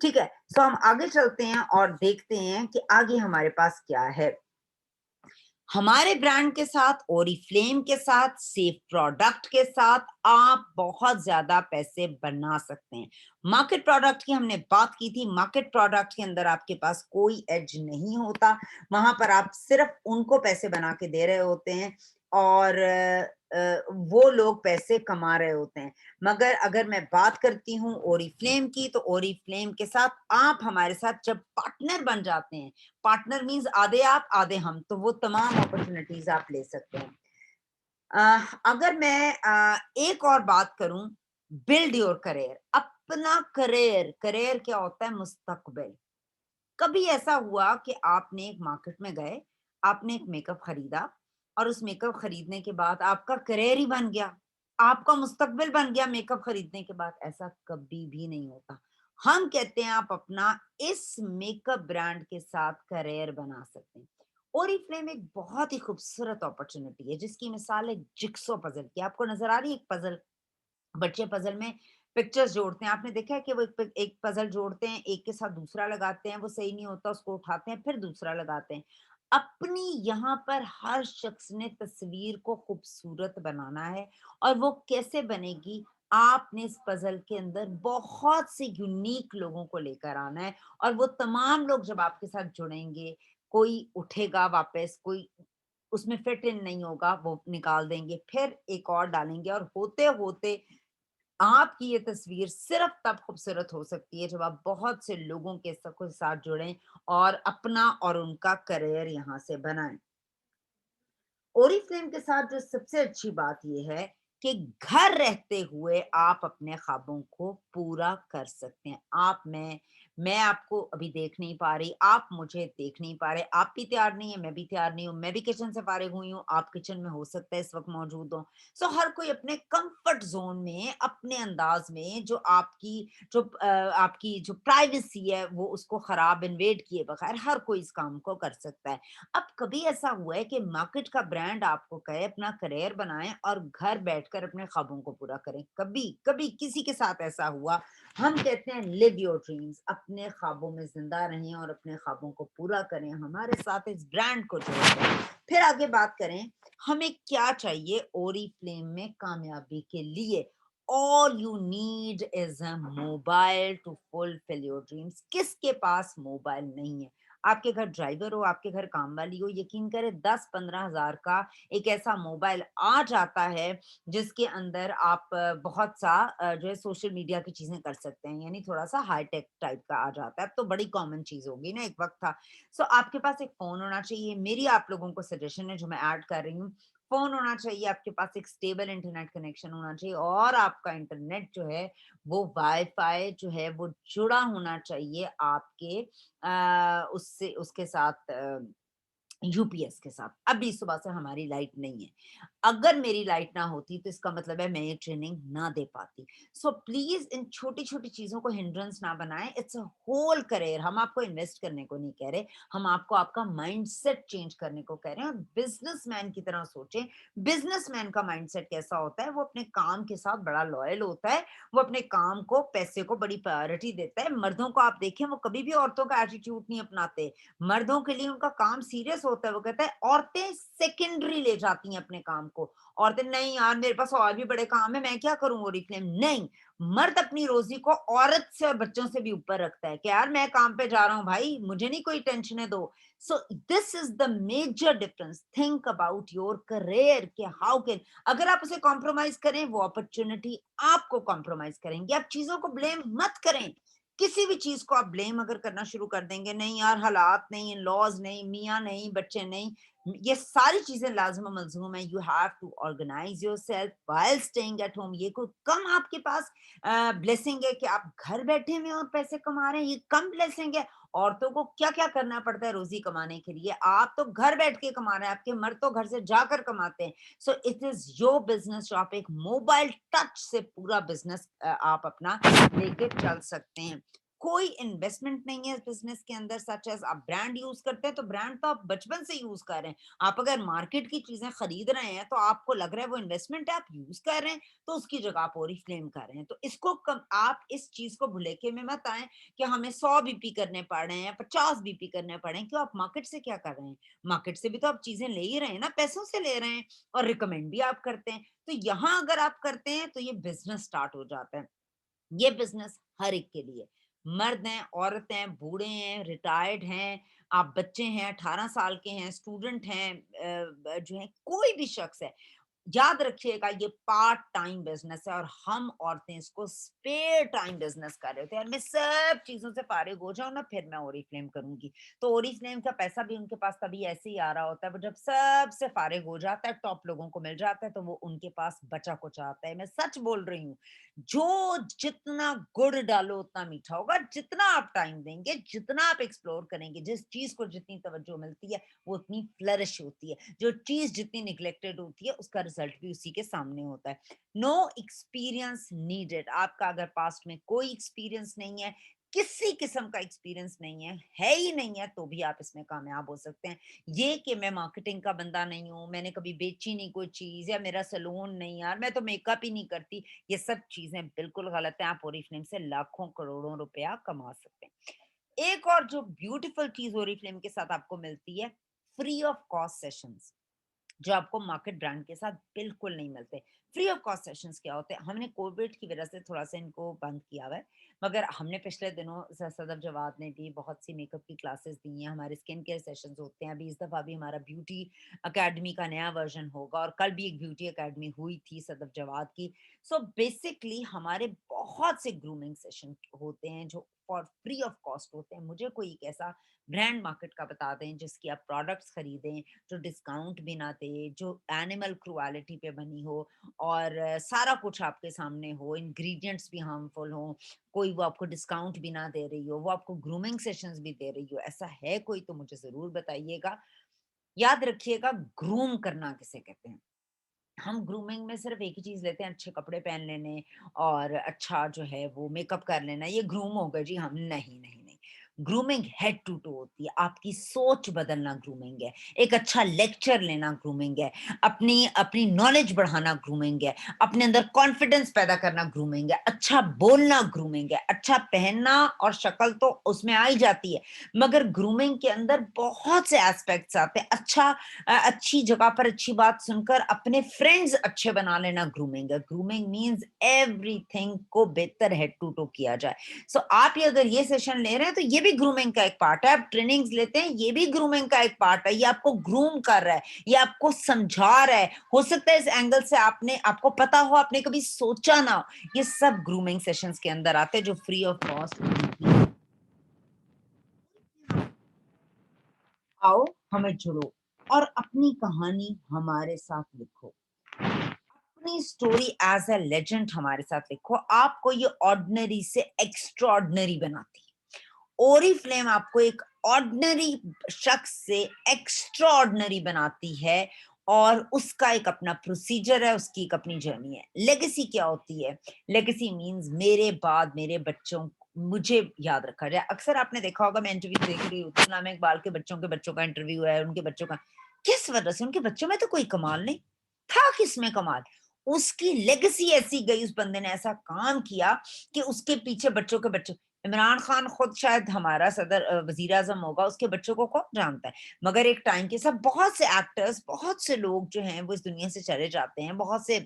ठीक है, सो हम आगे चलते हैं और देखते हैं कि आगे हमारे पास क्या है। हमारे ब्रांड के साथ, ओरिफ्लेम के साथ, सेफ प्रोडक्ट के साथ आप बहुत ज्यादा पैसे बना सकते हैं। मार्केट प्रोडक्ट की हमने बात की थी, मार्केट प्रोडक्ट के अंदर आपके पास कोई एज नहीं होता, वहां पर आप सिर्फ उनको पैसे बना के दे रहे होते हैं और वो लोग पैसे कमा रहे होते हैं। मगर अगर मैं बात करती हूँ ओरिफ्लेम की, तो ओरिफ्लेम के साथ आप हमारे साथ जब पार्टनर बन जाते हैं, पार्टनर मींस आधे आप आधे हम, तो वो तमाम अपॉर्चुनिटीज आप ले सकते हैं। अगर मैं एक और बात करूं, बिल्ड योर करियर, अपना करियर, करियर क्या होता है, मुस्तकबिल। कभी ऐसा हुआ कि आपने एक मार्केट में गए, आपने एक मेकअप खरीदा और उस मेकअप खरीदने के बाद आपका करियर ही बन गया, आपका मुस्तकबिल बन गया मेकअप खरीदने के बाद? ऐसा कभी भी नहीं होता। हम कहते हैं आप अपना इस मेकअप ब्रांड के साथ करियर बना सकते हैं। ओरिफ्लेम एक बहुत ही खूबसूरत अपॉर्चुनिटी है जिसकी मिसाल है जिक्सो पजल की। आपको नजर आ रही है एक पजल, बच्चे पजल में पिक्चर्स जोड़ते हैं, आपने देखा है कि वो एक पजल जोड़ते हैं, एक के साथ दूसरा लगाते हैं, वो सही नहीं होता उसको उठाते हैं फिर दूसरा लगाते हैं। अपनी यहाँ पर हर शख्स ने तस्वीर को खूबसूरत बनाना है, और वो कैसे बनेगी, आपने इस पजल के अंदर बहुत से यूनिक लोगों को लेकर आना है, और वो तमाम लोग जब आपके साथ जुड़ेंगे, कोई उठेगा वापस, कोई उसमें फिट इन नहीं होगा, वो निकाल देंगे, फिर एक और डालेंगे, और होते होते आपकी ये तस्वीर सिर्फ तब खूबसूरत हो सकती है जब आप बहुत से लोगों के साथ जुड़ें और अपना और उनका करियर यहाँ से बनाएं। ओरिफ्लेम के साथ जो सबसे अच्छी बात यह है कि घर रहते हुए आप अपने ख्वाबों को पूरा कर सकते हैं। आप, मैं میں آپ کو ابھی دیکھ نہیں پا رہی, آپ مجھے دیکھ نہیں پا رہے, آپ بھی تیار نہیں ہیں, میں بھی تیار نہیں ہوں, میں بھی کچن سے فارغ ہوئی ہوں, آپ کچن میں ہو سکتا ہے اس وقت موجود ہوں. سو ہر کوئی اپنے کمفرٹ زون میں, اپنے انداز میں, جو آپ کی جو پرائیویسی ہے وہ اس کو خراب انویڈ کیے بغیر ہر کوئی اس کام کو کر سکتا ہے. اب کبھی ایسا ہوا ہے کہ مارکیٹ کا برانڈ آپ کو کہے اپنا کریئر بنائیں اور گھر بیٹھ کر اپنے خوابوں کو پورا کریں؟ کبھی کبھی کسی کے ساتھ ایسا ہوا؟ ہم کہتے ہیں لیو یور ڈریمز, اپنے خوابوں میں زندہ رہیں اور اپنے خوابوں کو پورا کریں, ہمارے ساتھ اس برانڈ کو جوڑ دیں. پھر آگے بات کریں ہمیں کیا چاہیے اوری فلیم میں کامیابی کے لیے. All you need is a mobile to fulfill your dreams. کس کے پاس موبائل نہیں ہے؟ آپ کے گھر ڈرائیور ہو, آپ کے گھر کام والی ہو, یقین کرے 10-15 ہزار کا ایک ایسا موبائل آ جاتا ہے جس کے اندر آپ بہت سا جو ہے سوشل میڈیا کی چیزیں کر سکتے ہیں, یعنی تھوڑا سا ہائی ٹیک ٹائپ کا آ جاتا ہے. اب تو بڑی کامن چیز ہوگی نا, ایک وقت تھا. سو آپ کے پاس ایک فون ہونا چاہیے. میری آپ لوگوں کو سجیشن ہے جو میں ایڈ کر رہی ہوں, فون ہونا چاہیے آپ کے پاس, ایک اسٹیبل انٹرنیٹ کنیکشن ہونا چاہیے, اور آپ کا انٹرنیٹ جو ہے وہ وائی فائی جو ہے وہ جڑا ہونا چاہیے آپ کے اس کے ساتھ, یو پی ایس کے ساتھ. ابھی صبح سے ہماری لائٹ نہیں ہے, اگر میری لائٹ نہ ہوتی تو اس کا مطلب ہے میں یہ ٹریننگ نہ دے پاتی. سو پلیز ان چھوٹی چھوٹی چیزوں کو ہنڈرنس نہ بنائیں. It's a whole career. ہم آپ کو انویسٹ کرنے کو نہیں کہہ رہے, ہم آپ کو آپ کا مائنڈ سیٹ چینج کرنے کو کہہ رہے ہیں. اور بزنس مین کی طرح سوچیں. بزنس مین کا مائنڈ سیٹ کیسا ہوتا ہے؟ وہ اپنے کام کے ساتھ بڑا لوئل ہوتا ہے, وہ اپنے کام کو, پیسے کو بڑی پرائیورٹی دیتا ہے. مردوں کو آپ دیکھیں, وہ کبھی بھی عورتوں کا ایٹیٹیوڈ نہیں اپناتے. مردوں کے لیے ان کا کام سیریس ہوتا ہے. وہ کہتا ہے عورتیں سیکنڈری لے جاتی ہیں اپنے کام کو. عورتیں نہیں یار میرے پاس اور بھی بڑے کام ہے, میں کیا کروں اوری فلیم. نہیں, مرد اپنی روزی کو عورت سے اور بچوں سے بھی اوپر رکھتا ہے کہ یار میں کام پہ جا رہا ہوں بھائی, مجھے نہیں کوئی ٹینشن ہے دو. So this is the major difference. Think about your career کہ ہاؤ کین, اگر آپ اسے کمپرومائز کریں وہ اپرچونٹی آپ کو کمپرومائز کریں گے. آپ چیزوں کو بلیم مت کریں. کسی بھی چیز کو آپ بلیم اگر کرنا شروع کر دیں گے, نہیں یار حالات نہیں, لاز نہیں, میاں نہیں, بچے نہیں, یہ ساری چیزیں لازم و ملزوم ہیں. You have to organise yourself while staying at home. یہ کوئی کم آپ کے پاس بلیسنگ ہے کہ آپ گھر بیٹھے ہوئے اور پیسے کما رہے ہیں؟ یہ کم بلیسنگ ہے. عورتوں کو کیا کیا کرنا پڑتا ہے روزی کمانے کے لیے. آپ تو گھر بیٹھ کے کما رہے ہیں, آپ کے مرد تو گھر سے جا کر کماتے ہیں. So it is your business جو آپ ایک موبائل ٹچ سے پورا بزنس آپ اپنا لے کے چل سکتے ہیں. کوئی انویسٹمنٹ نہیں ہے اس بزنس کے اندر. سچ ایز آپ برانڈ یوز کرتے ہیں تو برانڈ تو آپ بچپن سے یوز کر رہے ہیں. آپ اگر مارکیٹ کی چیزیں خرید رہے ہیں تو آپ کو لگ رہا ہے وہ انویسٹمنٹ ہے, آپ یوز کر رہے ہیں, تو اس کی جگہ آپ اوری فلیم کر رہے ہیں. تو اس کو آپ اس چیز کو بھولے کے میں مت آئیں کہ ہمیں 100 بی پی کرنے پڑ رہے ہیں, 50 بی پی کرنے پڑ رہے ہیں. کیوں؟ آپ مارکیٹ سے کیا کر رہے ہیں؟ مارکیٹ سے بھی تو آپ چیزیں لے ہی رہے ہیں نا, پیسوں سے لے رہے ہیں, اور ریکمینڈ بھی آپ کرتے ہیں. تو یہاں اگر آپ کرتے ہیں تو یہ بزنس سٹارٹ ہو جاتا ہے. یہ بزنس ہر ایک کے لیے, مرد ہیں, عورت ہیں, بوڑھے ہیں, ریٹائرڈ ہیں, آپ بچے ہیں 18 سال کے ہیں, اسٹوڈنٹ ہیں, جو ہیں, کوئی بھی شخص ہے. یاد رکھیے گا یہ پارٹ ٹائم بزنس ہے, اور ہم عورتیں اس کو سپیئر ٹائم بزنس کر رہے تھے. اور میں سب چیزوں سے فارغ ہو جاؤں نا پھر میں اوری فلیم کروں گی. تو اوری فلیم کا پیسہ بھی ان کے پاس تبھی ایسے ہی آ رہا ہوتا ہے. وہ جب سب سے فارغ ہو جاتا ہے, ٹاپ لوگوں کو مل جاتا ہے, تو وہ ان کے پاس بچا کچھ آتا ہے. میں سچ بول رہی ہوں, جو جتنا گڑ ڈالو اتنا میٹھا ہوگا. جتنا آپ ٹائم دیں گے, جتنا آپ ایکسپلور کریں گے, جس چیز کو جتنی توجہ ملتی ہے وہ اتنی فلرش ہوتی ہے. جو چیز جتنی نیگلیکٹڈ ہوتی ہے اس کا رزلٹ بھی اسی کے سامنے ہوتا ہے. No experience needed. آپ کا اگر پاسٹ میں کوئی ایکسپیرئنس نہیں ہے, کسی قسم کا ایکسپیرئنس نہیں ہے ہی نہیں ہے, تو بھی آپ اس میں کامیاب ہو سکتے ہیں. یہ کہ میں مارکیٹنگ کا بندہ نہیں ہوں, میں نے کبھی بیچی نہیں کوئی چیز, یا میرا سلون نہیں, یار میں تو میک اپ ہی نہیں کرتی, یہ سب چیزیں بالکل غلط ہیں. آپ اوری فلیم سے لاکھوں کروڑوں روپیہ کما سکتے ہیں. ایک اور جو بیوٹیفل چیز اوری فلیم کے ساتھ آپ کو ملتی ہے, فری آف کاسٹ سیشنز, جو آپ کو مارکیٹ برانڈ کے ساتھ بالکل نہیں ملتے. فری آف کاسٹ سیشنز کیا ہوتے ہیں؟ ہم نے کووڈ کی وجہ سے تھوڑا سا ان کو بند کیا ہوا ہے, مگر ہم نے پچھلے دنوں صدف جواد نے بھی بہت سی میک اپ کی کلاسز دی ہیں. ہمارے اسکن کیئر سیشنز ہوتے ہیں. ابھی اس دفعہ بھی ہمارا بیوٹی اکیڈمی کا نیا ورژن ہوگا, اور کل بھی ایک بیوٹی اکیڈمی ہوئی تھی صدف جواد کی. سو بیسکلی ہمارے بہت سے گرومنگ سیشن ہوتے ہیں جو फॉर फ्री ऑफ कॉस्ट होते हैं। मुझे कोई एक ऐसा ब्रांड मार्केट का बता दें जिसकी आप प्रोडक्ट्स खरीदें, जो डिस्काउंट भी ना दे, जो एनिमल क्रुएलिटी पे बनी हो और सारा कुछ आपके सामने हो, इंग्रेडिएंट्स भी हार्मफुल हों, कोई वो आपको डिस्काउंट भी ना दे रही हो, वो आपको ग्रूमिंग सेशंस भी दे रही हो। ऐसा है कोई तो मुझे ज़रूर बताइएगा। याद रखिएगा, ग्रूम करना किसे कहते हैं। हम ग्रूमिंग में सिर्फ एक ही चीज़ लेते हैं, अच्छे कपड़े पहन लेने और अच्छा जो है वो मेकअप कर लेना, ये ग्रूम हो गए जी हम। नहीं, नहीं, नहीं। ग्रूमिंग हेड टू टो होती है, आपकी सोच बदलना ग्रूमिंग है, एक अच्छा लेक्चर लेना ग्रूमिंग है, अपनी अपनी नॉलेज बढ़ाना ग्रूमिंग है, अपने अंदर कॉन्फिडेंस पैदा करना ग्रूमिंग है, अच्छा बोलना ग्रूमिंग है, अच्छा पहनना और शक्ल तो उसमें आ ही जाती है, मगर ग्रूमिंग के अंदर बहुत से एस्पेक्ट्स आते हैं। अच्छी जगह पर अच्छी बात सुनकर अपने फ्रेंड्स अच्छे बना लेना ग्रूमिंग है। ग्रूमिंग मींस एवरीथिंग को बेहतर हेड टू टो किया जाए। सो आप ये अगर ये सेशन ले रहे हैं तो ये भी ग्रूमिंग का एक पार्ट है। आप ट्रेनिंग्स लेते हैं, ये भी ग्रूमिंग का एक पार्ट है। ये आपको ग्रूम कर रहा है, ये आपको समझा रहा है। हो सकता है इस एंगल से आपको पता हो, आपने कभी सोचा ना हो। ये सब ग्रूमिंग सेशंस के अंदर आते हैं जो फ्री ऑफ कॉस्ट। आओ हमें जुड़ो और अपनी कहानी हमारे साथ लिखो, अपनी स्टोरी एज अ लेजेंड हमारे साथ लिखो। आपको ये ऑर्डिनरी से एक्स्ट्रॉर्डिनरी बनाती है। ओरी फ्लेम आपको एक ऑर्डिनरी शख्स से एक्स्ट्रा ऑर्डिनरी बनाती है और उसका एक अपना प्रोसीजर है, उसकी एक अपनी जर्नी है। लेगेसी क्या होती है? लेगेसी मींस मेरे बाद मेरे बच्चों मुझे याद रखा जाए। अक्सर आपने देखा होगा, मैं इंटरव्यू देख रही हूँ, नाम इकबाल के बच्चों का इंटरव्यू है, उनके बच्चों का किस वजह से, उनके बच्चों में तो कोई कमाल नहीं था, किसमें कमाल? उसकी लेगेसी ऐसी गई, उस बंदे ने ऐसा काम किया कि उसके पीछे बच्चों के बच्चों। इमरान खान खुद शायद हमारा वजीर आजम होगा, उसके बच्चों को कौन जानता है? मगर एक टाइम के साथ बहुत से एक्टर्स, बहुत से लोग जो हैं वो इस दुनिया से चले जाते हैं, बहुत से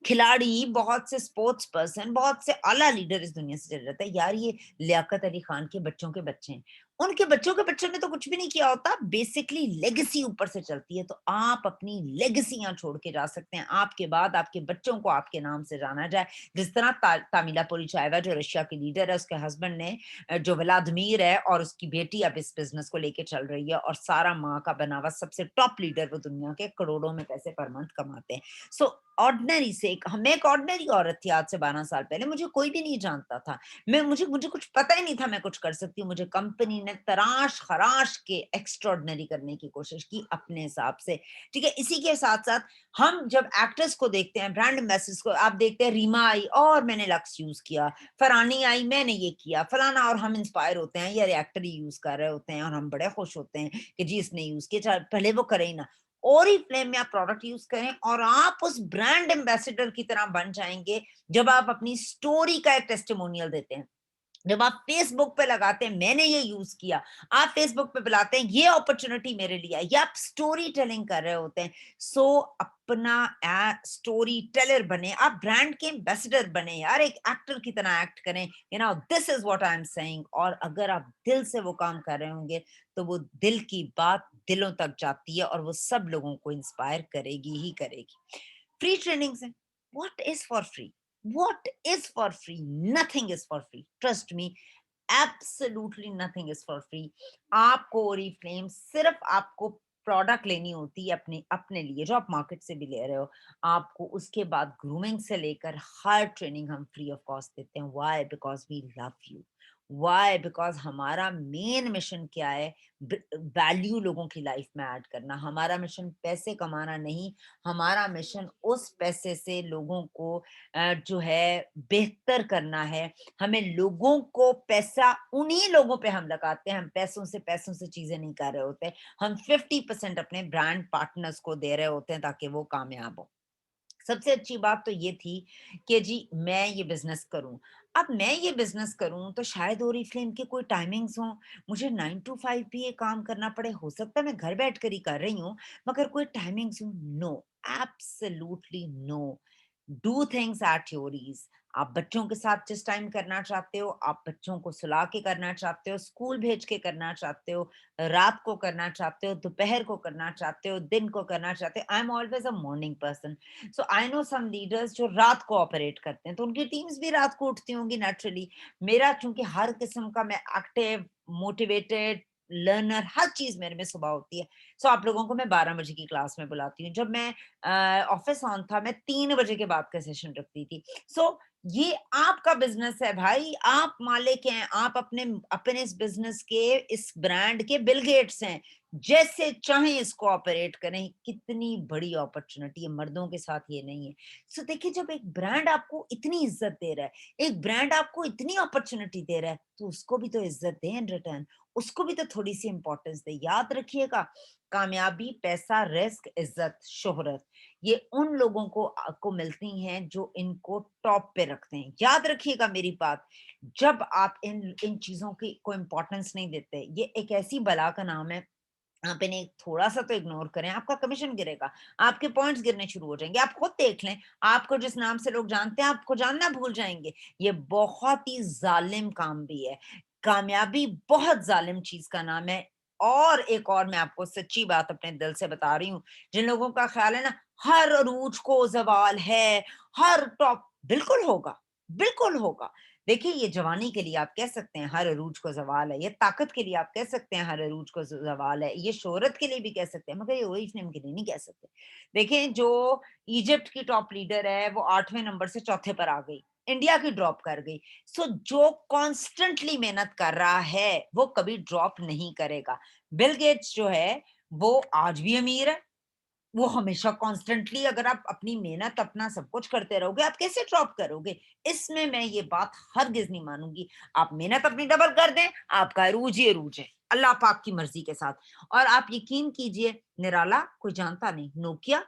खिलाड़ी, बहुत से स्पोर्ट्स पर्सन, बहुत से आला लीडर इस दुनिया से चले जाते हैं। यार ये लियाकत अली खान के बच्चे हैं, उनके बच्चों के बच्चों ने तो कुछ भी नहीं किया होता। बेसिकली लेगेसी ऊपर से चलती है, तो आप अपनी लेगेसी यहाँ छोड़ के जा सकते हैं। आपके बाद आपके बच्चों को आपके नाम से जाना जाए। जिस तरह तामिला पोलिचाएवा जो रशिया की लीडर है, उसके हस्बैंड ने जो व्लादिमीर है और उसकी बेटी अब इस बिजनेस को लेके चल रही है, और सारा माँ का बना हुआ सबसे टॉप लीडर वो दुनिया के, करोड़ों में पैसे पर मंथ कमाते हैं। सो ऑर्डिनरी से मैं एक ऑर्डिनरी औरत थी आज से 12 साल पहले, मुझे कोई भी नहीं जानता था। मुझे कुछ पता ही नहीं था मैं कुछ कर सकती हूँ। मुझे कंपनी ने तराश खराश के एक्स्ट्रॉर्डिनरी करने की कोशिश की अपने हिसाब से। ठीक है, इसी के साथ साथ हम जब एक्टर्स को देखते हैं, ब्रांड एम्बेसडर्स को, आप देखते हैं रीमा आई और मैंने लक्स यूज किया, फरानी आई मैंने ये किया, फलाना, और हम इंस्पायर होते हैं, यार एक्टर ही यूज कर रहे होते हैं और हम बड़े खुश होते हैं कि जी इसने यूज किया, चाहे भले वो करे ही ना। ओरी फ्लेम में आप प्रोडक्ट यूज करें और आप उस ब्रांड एम्बेसडर की तरह बन जाएंगे जब आप अपनी स्टोरी का एक टेस्टिमोनियल देते हैं। जब आप फेसबुक पे लगाते हैं मैंने ये यूज किया, आप फेसबुक पे बुलाते हैं ये अपॉर्चुनिटी मेरे लिए है, या आप स्टोरी टेलिंग कर रहे होते हैं। सो अपना स्टोरी टेलर बने, आप ब्रांड के एम्बेसडर बने यार, एक एक्टर की तरह एक्ट करें, this is what I am saying. और अगर आप दिल से वो काम कर रहे होंगे तो वो दिल की बात दिलों तक जाती है और वो सब लोगों को इंस्पायर करेगी ही करेगी। फ्री ट्रेनिंग्स है, what is for free? What is for free? Nothing is for free. Trust me, absolutely nothing is for free. आपको Oriflame सिर्फ आपको प्रोडक्ट लेनी होती है अपने अपने लिए, जो आप मार्केट से भी ले रहे हो। आपको उसके बाद ग्रूमिंग से लेकर हर ट्रेनिंग हम फ्री ऑफ कॉस्ट देते हैं। Why? Because we love you. Why? Because हमारा मेन मिशन क्या है? वैल्यू लोगों की लाइफ में ऐड करना। हमारा मिशन पैसे कमाना नहीं, हमारा मिशन उस पैसे से लोगों को जो है बेहतर करना है। हमें लोगों को पैसा उन्हीं लोगों पे हम लगाते हैं, हम पैसों से चीजें नहीं कर रहे होते। हम 50% अपने ब्रांड पार्टनर्स को दे रहे होते हैं ताकि वो कामयाब हो। सबसे अच्छी बात तो ये थी कि जी मैं ये बिजनेस करूं। अब मैं ये बिजनेस करूं तो शायद ओरिफ्लेम के कोई टाइमिंग्स हों, मुझे 9 टू 5 भी ये काम करना पड़े, हो सकता है मैं घर बैठ कर ही कर रही हूँ, मगर कोई टाइमिंग्स हो? No, absolutely no. Do things at your ease. आप बच्चों के साथ जिस टाइम करना चाहते हो, आप बच्चों को सुला के करना चाहते हो, स्कूल भेज के करना चाहते हो, रात को करना चाहते हो, दोपहर को करना चाहते हो, दिन को करना चाहते हो। I am always a morning person, so I know some leaders जो रात को ऑपरेट करते हैं, तो उनकी टीम्स भी रात को उठती होंगी नेचुरली। मेरा चूंकि हर किस्म का, मैं एक्टिव, मोटिवेटेड लर्नर, हर चीज मेरे में सुबह होती है। सो आप लोगों को मैं 12 बजे की क्लास में बुलाती हूँ। जब मैं ऑफिस ऑन था, मैं 3 बजे के बाद का सेशन रखती थी। सो ये आपका बिजनेस है भाई, आप मालिक हैं, आप अपने इस बिजनेस के, इस ब्रांड के बिल गेट्स हैं। जैसे चाहें इसको ऑपरेट करें। कितनी बड़ी अपॉर्चुनिटी है, मर्दों के साथ ये नहीं है। सो देखिए, जब एक ब्रांड आपको इतनी इज्जत दे रहा है, एक ब्रांड आपको इतनी अपॉर्चुनिटी दे रहा है, तो उसको भी तो इज्जत दें इन रिटर्न, उसको भी तो थोड़ी सी इंपॉर्टेंस दे। याद रखिएगा, कामयाबी, पैसा, रिस्क, इज्जत, शोहरत, ये उन लोगों को मिलती हैं जो इनको टॉप पे रखते हैं। याद रखिएगा मेरी बात, जब आप इन इन चीजों की को इम्पोर्टेंस नहीं देते, ये एक ऐसी बला का नाम है। आप इन्हें थोड़ा सा तो इग्नोर करें, आपका कमीशन गिरेगा, आपके पॉइंट्स गिरने शुरू हो जाएंगे। आप खुद देख लें, आपको जिस नाम से लोग जानते हैं, आपको जानना भूल जाएंगे। ये बहुत ही जालिम काम भी है। कामयाबी बहुत जालिम चीज का नाम है। और एक और मैं आपको सच्ची बात अपने दिल से बता रही हूँ, जिन लोगों का ख्याल है ना हर अरूज को जवाल है, हर टॉप, बिल्कुल होगा, बिल्कुल होगा। देखिए, ये जवानी के लिए आप कह सकते हैं हर अरूज को ज़वाल है, ये ताकत के लिए आप कह सकते हैं हर अरूज को ज़वाल है, ये शोहरत के लिए भी कह सकते हैं, मगर ये ओरिजिनम के लिए नहीं कह सकते। देखें, जो इजिप्ट की टॉप लीडर है, वो 8वें नंबर से चौथे पर आ गई, इंडिया की ड्रॉप कर गई। सो जो कॉन्स्टेंटली मेहनत कर रहा है, वो कभी ड्रॉप नहीं करेगा। बिल गेट्स जो है, वो आज भी अमीर है, वो हमेशा कॉन्स्टेंटली, अगर आप अपनी मेहनत, अपना सब कुछ करते रहोगे, आप कैसे ड्रॉप करोगे? इसमें मैं ये बात हरगिज नहीं मानूंगी। आप मेहनत अपनी डबल कर दें, आपका अरूज ही अरूज है, अल्लाह पाक की मर्जी के साथ। और आप यकीन कीजिए, निराला कोई जानता नहीं, नोकिया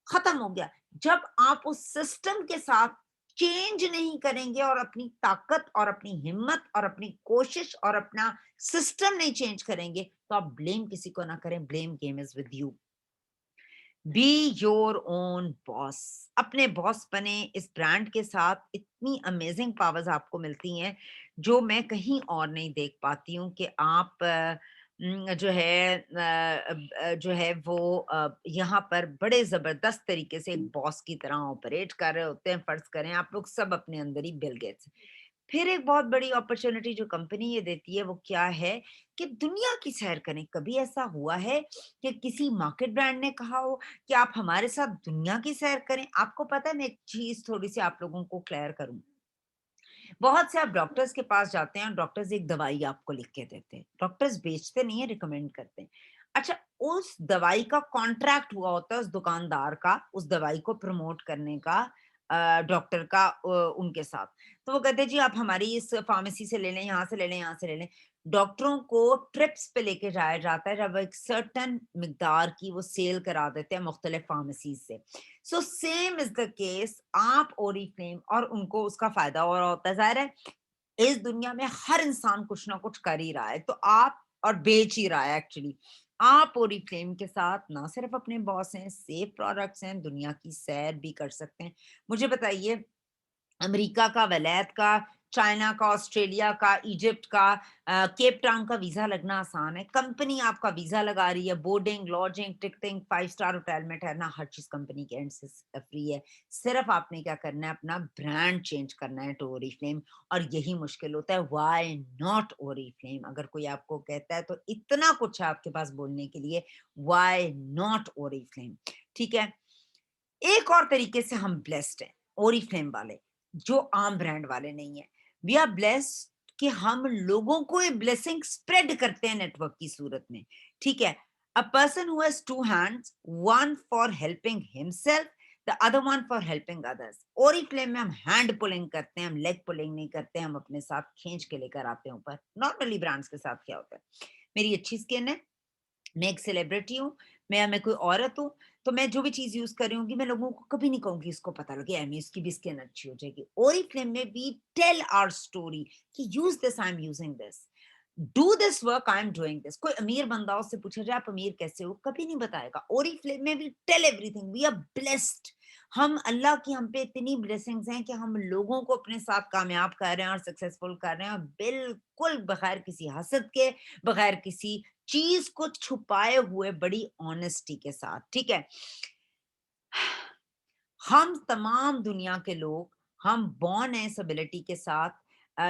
खत्म हो गया। जब आप उस सिस्टम के साथ चेंज नहीं करेंगे, और अपनी ताकत और अपनी हिम्मत और अपनी कोशिश और अपना सिस्टम नहीं चेंज करेंगे, तो आप ब्लेम किसी को ना करें। Blame game is with you. Be your own boss, अपने बॉस बने। इस ब्रांड के साथ इतनी अमेजिंग पावर्स आपको मिलती हैं, जो मैं कहीं और नहीं देख पाती हूँ। कि आप जो है वो यहाँ पर बड़े जबरदस्त तरीके से एक बॉस की तरह ऑपरेट कर रहे होते हैं। फर्ज करें आप लोग सब अपने अंदर ही बिल गेट्स। फिर एक बहुत बड़ी अपॉर्चुनिटी जो कंपनी ये देती है, वो क्या है? कि दुनिया की सैर करें। कभी ऐसा हुआ है कि किसी मार्केट ब्रांड ने कहा हो कि आप हमारे साथ दुनिया की सैर करें? आपको पता है, मैं एक चीज थोड़ी सी आप लोगों को क्लियर करूं। बहुत से आप डॉक्टर्स के पास जाते हैं, डॉक्टर्स एक दवाई आपको लिख के देते हैं, डॉक्टर्स बेचते नहीं है, रिकमेंड करते हैं। अच्छा, उस दवाई का कॉन्ट्रैक्ट हुआ होता है उस दुकानदार का, उस दवाई को प्रमोट करने का, डॉक्टर का, उनके साथ। तो वो कहते हैं जी आप हमारी इस फार्मेसी से ले लें, यहाँ से ले लें, यहाँ से ले लें। डॉक्टरों को ट्रिप्स पे लेके जाया जाता है, जब एक सर्टन मिकदार की वो सेल करा देते हैं मुख्तलिफ फार्मेसीज से। So same is the case, आप ओरिफ्लेम, और उनको उसका फायदा हो रहा होता है। जाहिर है, इस दुनिया में हर इंसान कुछ ना कुछ कर ही रहा है, तो आप, और बेच ही रहा है एक्चुअली। आप ओरिफ्लेम के साथ ना सिर्फ अपने बॉस हैं, सेफ प्रोडक्ट्स हैं, दुनिया की सैर भी कर सकते हैं। मुझे बताइए, अमेरिका का, वलैत का, चाइना का, ऑस्ट्रेलिया का, इजिप्ट का, केप टाउन का वीजा लगना आसान है। कंपनी आपका वीजा लगा रही है, boarding, lodging, ticketing, 5 star hotel में ठहरना, हर चीज कंपनी के एंड से फ्री है। सिर्फ आपने क्या करना है, अपना ब्रांड चेंज करना है टू ओरिफ्लेम। और यही मुश्किल होता है। Why not Oriflame? अगर कोई आपको कहता है तो इतना कुछ है आपके पास बोलने के लिए, व्हाई नॉट ओरिफ्लेम? ठीक है। एक और तरीके से हम ब्लेस्ड हैं, ओरिफ्लेम वाले, जो आम ब्रांड वाले नहीं है। वी आर ब्लेस्ड कि हम लोगों को ये ब्लेसिंग स्प्रेड करते हैं नेटवर्क की सूरत में। ठीक है। A person who has two hands, one for helping himself, the other one for helping others. Oriflame में हम हैंड पुलिंग करते हैं, हम लेग पुलिंग नहीं करते, हम अपने साथ खींच के लेकर आते हैं ऊपर। नॉर्मली ब्रांड्स के साथ क्या होता है, मेरी अच्छी स्किन है, मैं एक सेलिब्रिटी हूँ, मैं कोई औरत हूँ, तो मैं जो भी चीज यूज कर रही हूँ, मैं लोगों को कभी नहीं कहूंगी इसको पता लगे, एमी इसकी भी स्किन अच्छी हो जाएगी। ओरिफ्लेम में वी टेल आवर स्टोरी कि use this, I am using this, do this work, I am doing this. कोई अमीर बंदा, उससे पूछा जाए आप अमीर कैसे हो, कभी नहीं बताएगा। ओरिफ्लेम में we tell everything, we are blessed. हम अल्लाह की हम पे इतनी ब्लेसिंग्स हैं कि हम लोगों को अपने साथ कामयाब कर रहे हैं और सक्सेसफुल कर रहे हैं, और बिल्कुल बगैर किसी हसद के, बगैर किसी चीज को छुपाए हुए, बड़ी ऑनेस्टी के साथ, ठीक है। हम तमाम दुनिया के लोग, हम बॉर्न हैं इस एबिलिटी के साथ।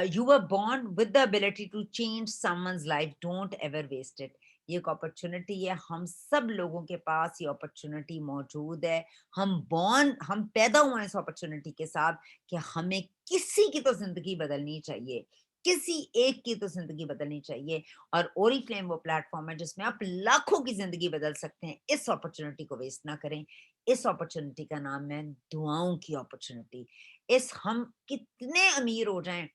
You were born with the ability to change someone's life, don't ever waste it. ये एक अपॉर्चुनिटी है, हम सब लोगों के पास ये अपॉर्चुनिटी मौजूद है। हम पैदा हुए हैं इस अपॉर्चुनिटी के साथ कि हमें किसी की तो जिंदगी बदलनी चाहिए, किसी एक की तो जिंदगी बदलनी चाहिए। और ओरिफ्लेम वो प्लेटफॉर्म है जिसमें आप लाखों की जिंदगी बदल सकते हैं। इस अपॉर्चुनिटी को वेस्ट ना करें। इस अपॉर्चुनिटी का नाम है दुआओं की अपॉर्चुनिटी। इस हम कितने अमीर हो जाएं,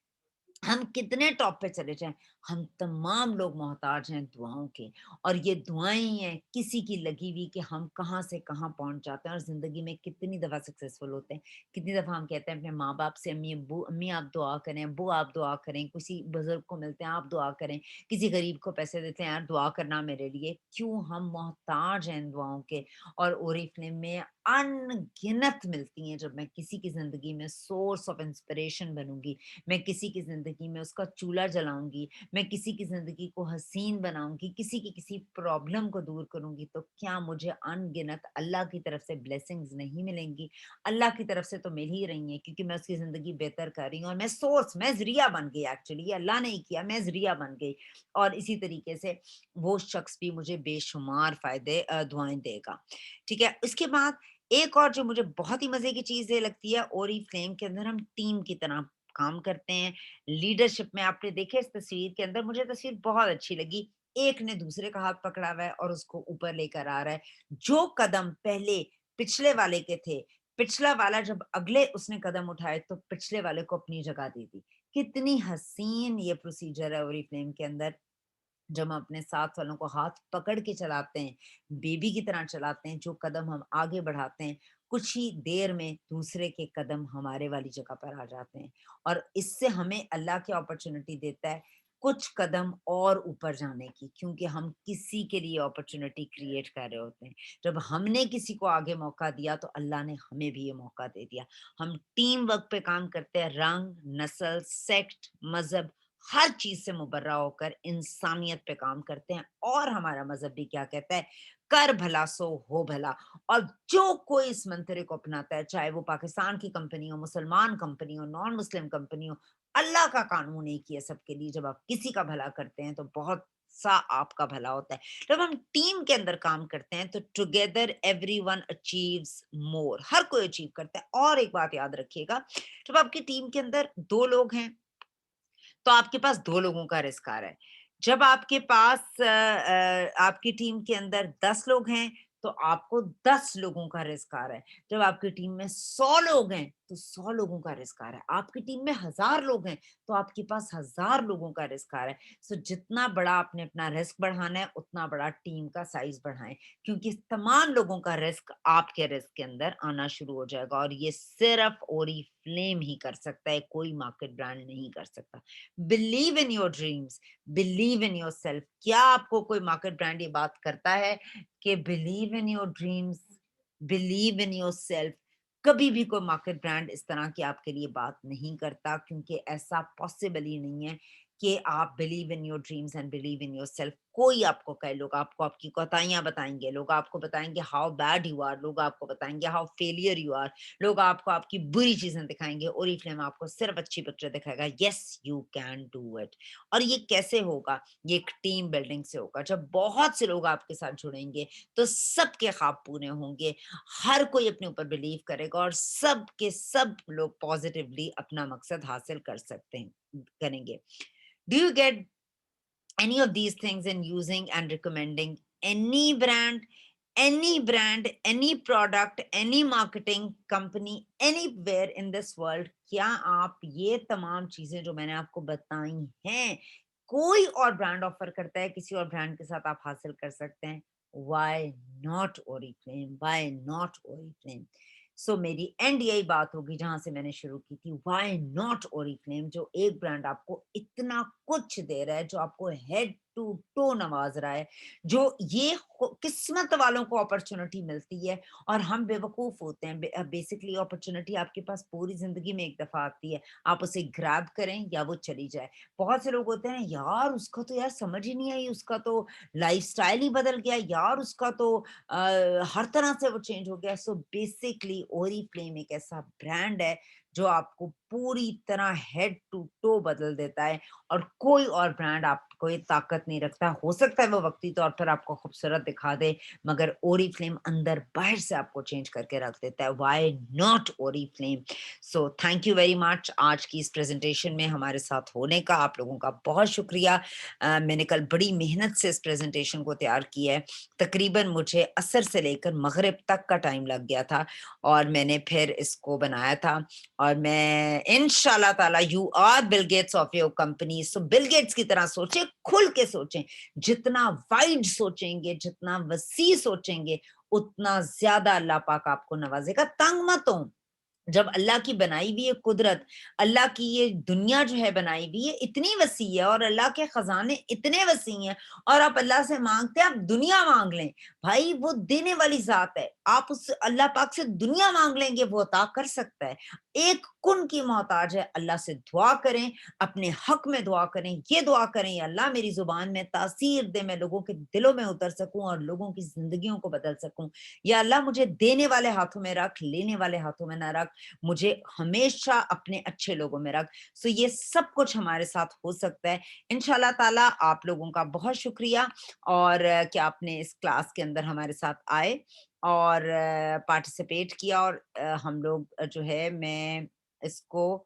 हम कितने टॉप पे चले जाएं, हम तमाम लोग मोहताज हैं दुआओं के। और ये दुआएं ही हैं किसी की लगी हुई कि हम कहाँ से कहाँ पहुंच जाते हैं और जिंदगी में कितनी दफा सक्सेसफुल होते हैं। कितनी दफा हम कहते हैं अपने माँ बाप से, अम्मी अब्बू, अम्मी आप दुआ करें, अब्बू आप दुआ करें, किसी बुजुर्ग को मिलते हैं आप दुआ करें, किसी गरीब को पैसे देते हैं यार दुआ करना मेरे लिए। क्यों हम मोहताज हैं इन दुआओं के। और ओरिफ्लेम में अनगिनत मिलती हैं। जब मैं किसी की जिंदगी में सोर्स ऑफ इंस्पिरेशन बनूंगी, मैं किसी की जिंदगी में उसका चूल्हा जलाऊंगी, मैं किसी की जिंदगी को हसीन बनाऊंगी, किसी की किसी प्रॉब्लम को दूर करूंगी, तो क्या मुझे अनगिनत अल्लाह की तरफ से ब्लेसिंग्स नहीं मिलेंगी? अल्लाह की तरफ से तो मिल ही रही हैं, क्योंकि मैं उसकी जिंदगी बेहतर कर रही हूँ, और मैं जरिया बन गई। एक्चुअली अल्लाह ने ही किया, मैं जरिया बन गई। और इसी तरीके से वो शख्स भी मुझे बेशुमार फायदे दुआएं देगा। ठीक है, इसके बाद एक और जो मुझे बहुत ही मजे की चीज ये लगती है, ओरी फ्लेम के अंदर हम टीम की तरह काम करते हैं। लीडरशिप में आपने देखे इस तस्वीर के अंदर, मुझे तस्वीर बहुत अच्छी लगी। एक ने दूसरे का हाथ पकड़ा हुआ है और उसको ऊपर लेकर आ रहा है। जो कदम पहले पिछले वाले के थे, पिछला वाला जब अगले उसने कदम उठाए तो पिछले वाले को अपनी जगह दे दी। कितनी हसीन ये प्रोसीजर है ओरिफ्लेम के अंदर। जब हम अपने साथ वालों को हाथ पकड़ के चलाते हैं, बेबी की तरह चलाते हैं, जो कदम हम आगे बढ़ाते हैं, कुछ ही देर में दूसरे के कदम हमारे वाली जगह पर आ जाते हैं। और इससे हमें अल्लाह की अपॉर्चुनिटी देता है कुछ कदम और ऊपर जाने की, क्योंकि हम किसी के लिए अपॉर्चुनिटी क्रिएट कर रहे होते हैं। जब हमने किसी को आगे मौका दिया तो अल्लाह ने हमें भी ये मौका दे दिया। हम टीम वर्क पे काम करते हैं, रंग, नस्ल, सेक्ट, मजहब, हर चीज से मुबर्रा होकर इंसानियत पे काम करते हैं। और हमारा मजहब भी क्या कहता है, कर भला सो हो भला। और जो कोई इस मंत्र को अपनाता है, चाहे वो पाकिस्तान की कंपनी हो, मुसलमान कंपनी हो, नॉन मुस्लिम कंपनी हो, अल्लाह का कानून एक ही है सबके लिए। जब आप किसी का भला करते हैं तो बहुत सा आपका भला होता है। जब हम टीम के अंदर काम करते हैं तो टुगेदर एवरीवन अचीव्स मोर, हर कोई अचीव करता है। और एक बात याद रखिएगा, जब आपकी टीम के अंदर 2 लोग हैं तो आपके पास 2 लोगों का रिस्क आ रहा है। जब आपके पास आपकी टीम के अंदर 10 लोग हैं, तो आपको 10 लोगों का रिस्क आ रहा है। जब आपकी टीम में 100 लोग हैं, तो 100 लोगों का रिस्क आ रहा है। आपकी टीम में 1000 लोग हैं, तो आपके पास 1000 लोगों का रिस्क आ रहा है। सो जितना बड़ा आपने अपना रिस्क बढ़ाना है, उतना बड़ा टीम का साइज बढ़ाएं, क्योंकि तमाम लोगों का रिस्क आपके रिस्क के अंदर आना शुरू हो जाएगा। और ये सिर्फ ओरी फ्लेम ही कर सकता है, कोई मार्केट ब्रांड नहीं कर सकता। Believe in your dreams, believe in your self. क्या आपको कोई मार्केट ब्रांड ये बात करता है कि believe in your dreams, believe in your self? कभी भी कोई मार्केट ब्रांड इस तरह की आपके लिए बात नहीं करता, क्योंकि ऐसा पॉसिबल ही नहीं है कि आप believe in your dreams and believe in your self. कोई आपको कहे, लोग आपको आपकी कोताहियां बताएंगे, लोग आपको बताएंगे हाउ बैड यू आर, लोग आपको बताएंगे हाउ फेलियर यू आर, लोग आपको आपकी बुरी चीजें दिखाएंगे। ओरिफ्लेम आपको सिर्फ अच्छी पिक्चर दिखाएगा, yes you can do it. और ये कैसे होगा? ये एक टीम बिल्डिंग से होगा। जब बहुत से लोग आपके साथ जुड़ेंगे तो सबके ख्वाब पूरे होंगे, हर कोई अपने ऊपर बिलीव करेगा, और सब के सब लोग पॉजिटिवली अपना मकसद हासिल कर सकते हैं, करेंगे। Do you get any of these things in using and recommending any brand, any product, any marketing company, anywhere in this world? क्या आप ये तमाम चीजें जो मैंने आपको बताई हैं, कोई और ब्रांड ऑफर करता है, किसी और ब्रांड के साथ आप हासिल कर सकते हैं? Why not Oriflame? Why not Oriflame? सो मेरी एंड यही बात होगी जहां से मैंने शुरू की थी, व्हाई नॉट ओरिफ्लेम, जो एक ब्रांड आपको इतना कुछ दे रहा है, जो आपको हेड टू टो नवाज रहा है। जो ये किस्मत वालों को अपॉर्चुनिटी मिलती है और हम बेवकूफ होते हैं। बेसिकली अपॉर्चुनिटी आपके पास पूरी जिंदगी में एक दफा आती है, आप उसे ग्रैब करें या वो चली जाए। बहुत से लोग होते हैं, यार उसका तो यार समझ ही नहीं आई, उसका तो लाइफस्टाइल ही बदल गया यार, उसका तो हर तरह से वो चेंज हो गया। सो बेसिकली ओरीफ्लेम एक ऐसा ब्रांड है जो आपको पूरी तरह हेड टू टो बदल देता है, और कोई और ब्रांड आपको ये ताकत नहीं रखता। हो सकता है वो वक्ती तौर पर आपको खूबसूरत दिखा दे, मगर ओरीफ्लेम अंदर बाहर से आपको चेंज करके रख देता है। Why not Oriflame? So thank you very much आज की इस प्रेजेंटेशन में हमारे साथ होने का। आप लोगों का बहुत शुक्रिया। मैंने कल बड़ी मेहनत से इस प्रेजेंटेशन को तैयार किया है। तकरीबन मुझे असर से लेकर मगरिब तक का टाइम लग गया था और मैंने फिर इसको बनाया था। और मैं इंशाल्लाह ताला, you are Bill Gates of your company, so Bill Gates की तरह सोचें, खुल के सोचें। जितना वाइड सोचेंगे, जितना वसी सोचेंगे, उतना ज्यादा अल्लाह पाक आपको नवाजेगा। तंग मत हो। जब अल्लाह की बनाई हुई ये कुदरत, अल्लाह की ये दुनिया जो है बनाई हुई है इतनी वसी है, और अल्लाह के खजाने इतने वसी हैं, और आप अल्लाह से मांगते हैं, आप दुनिया मांग लें, भाई वो देने वाली जात है। आप उस अल्लाह पाक से दुनिया मांग लेंगे, वो अता कर सकता है। एक कुन की मोहताज है। अल्लाह से दुआ करें, अपने हक में दुआ करें, ये दुआ करें, या अल्लाह मेरी जुबान में तासीर दे, मैं लोगों के दिलों में उतर सकूं और लोगों की जिंदगियों को बदल सकूं। या अल्लाह मुझे देने वाले हाथों में रख, लेने वाले हाथों में ना रख, मुझे हमेशा अपने अच्छे लोगों में रख। सो ये सब कुछ हमारे साथ हो सकता है इंशाल्लाह ताला। आप लोगों का बहुत शुक्रिया, और कि आपने इस क्लास के अंदर हमारे साथ आए और पार्टिसिपेट किया, और हम लोग जो है, मैं इसको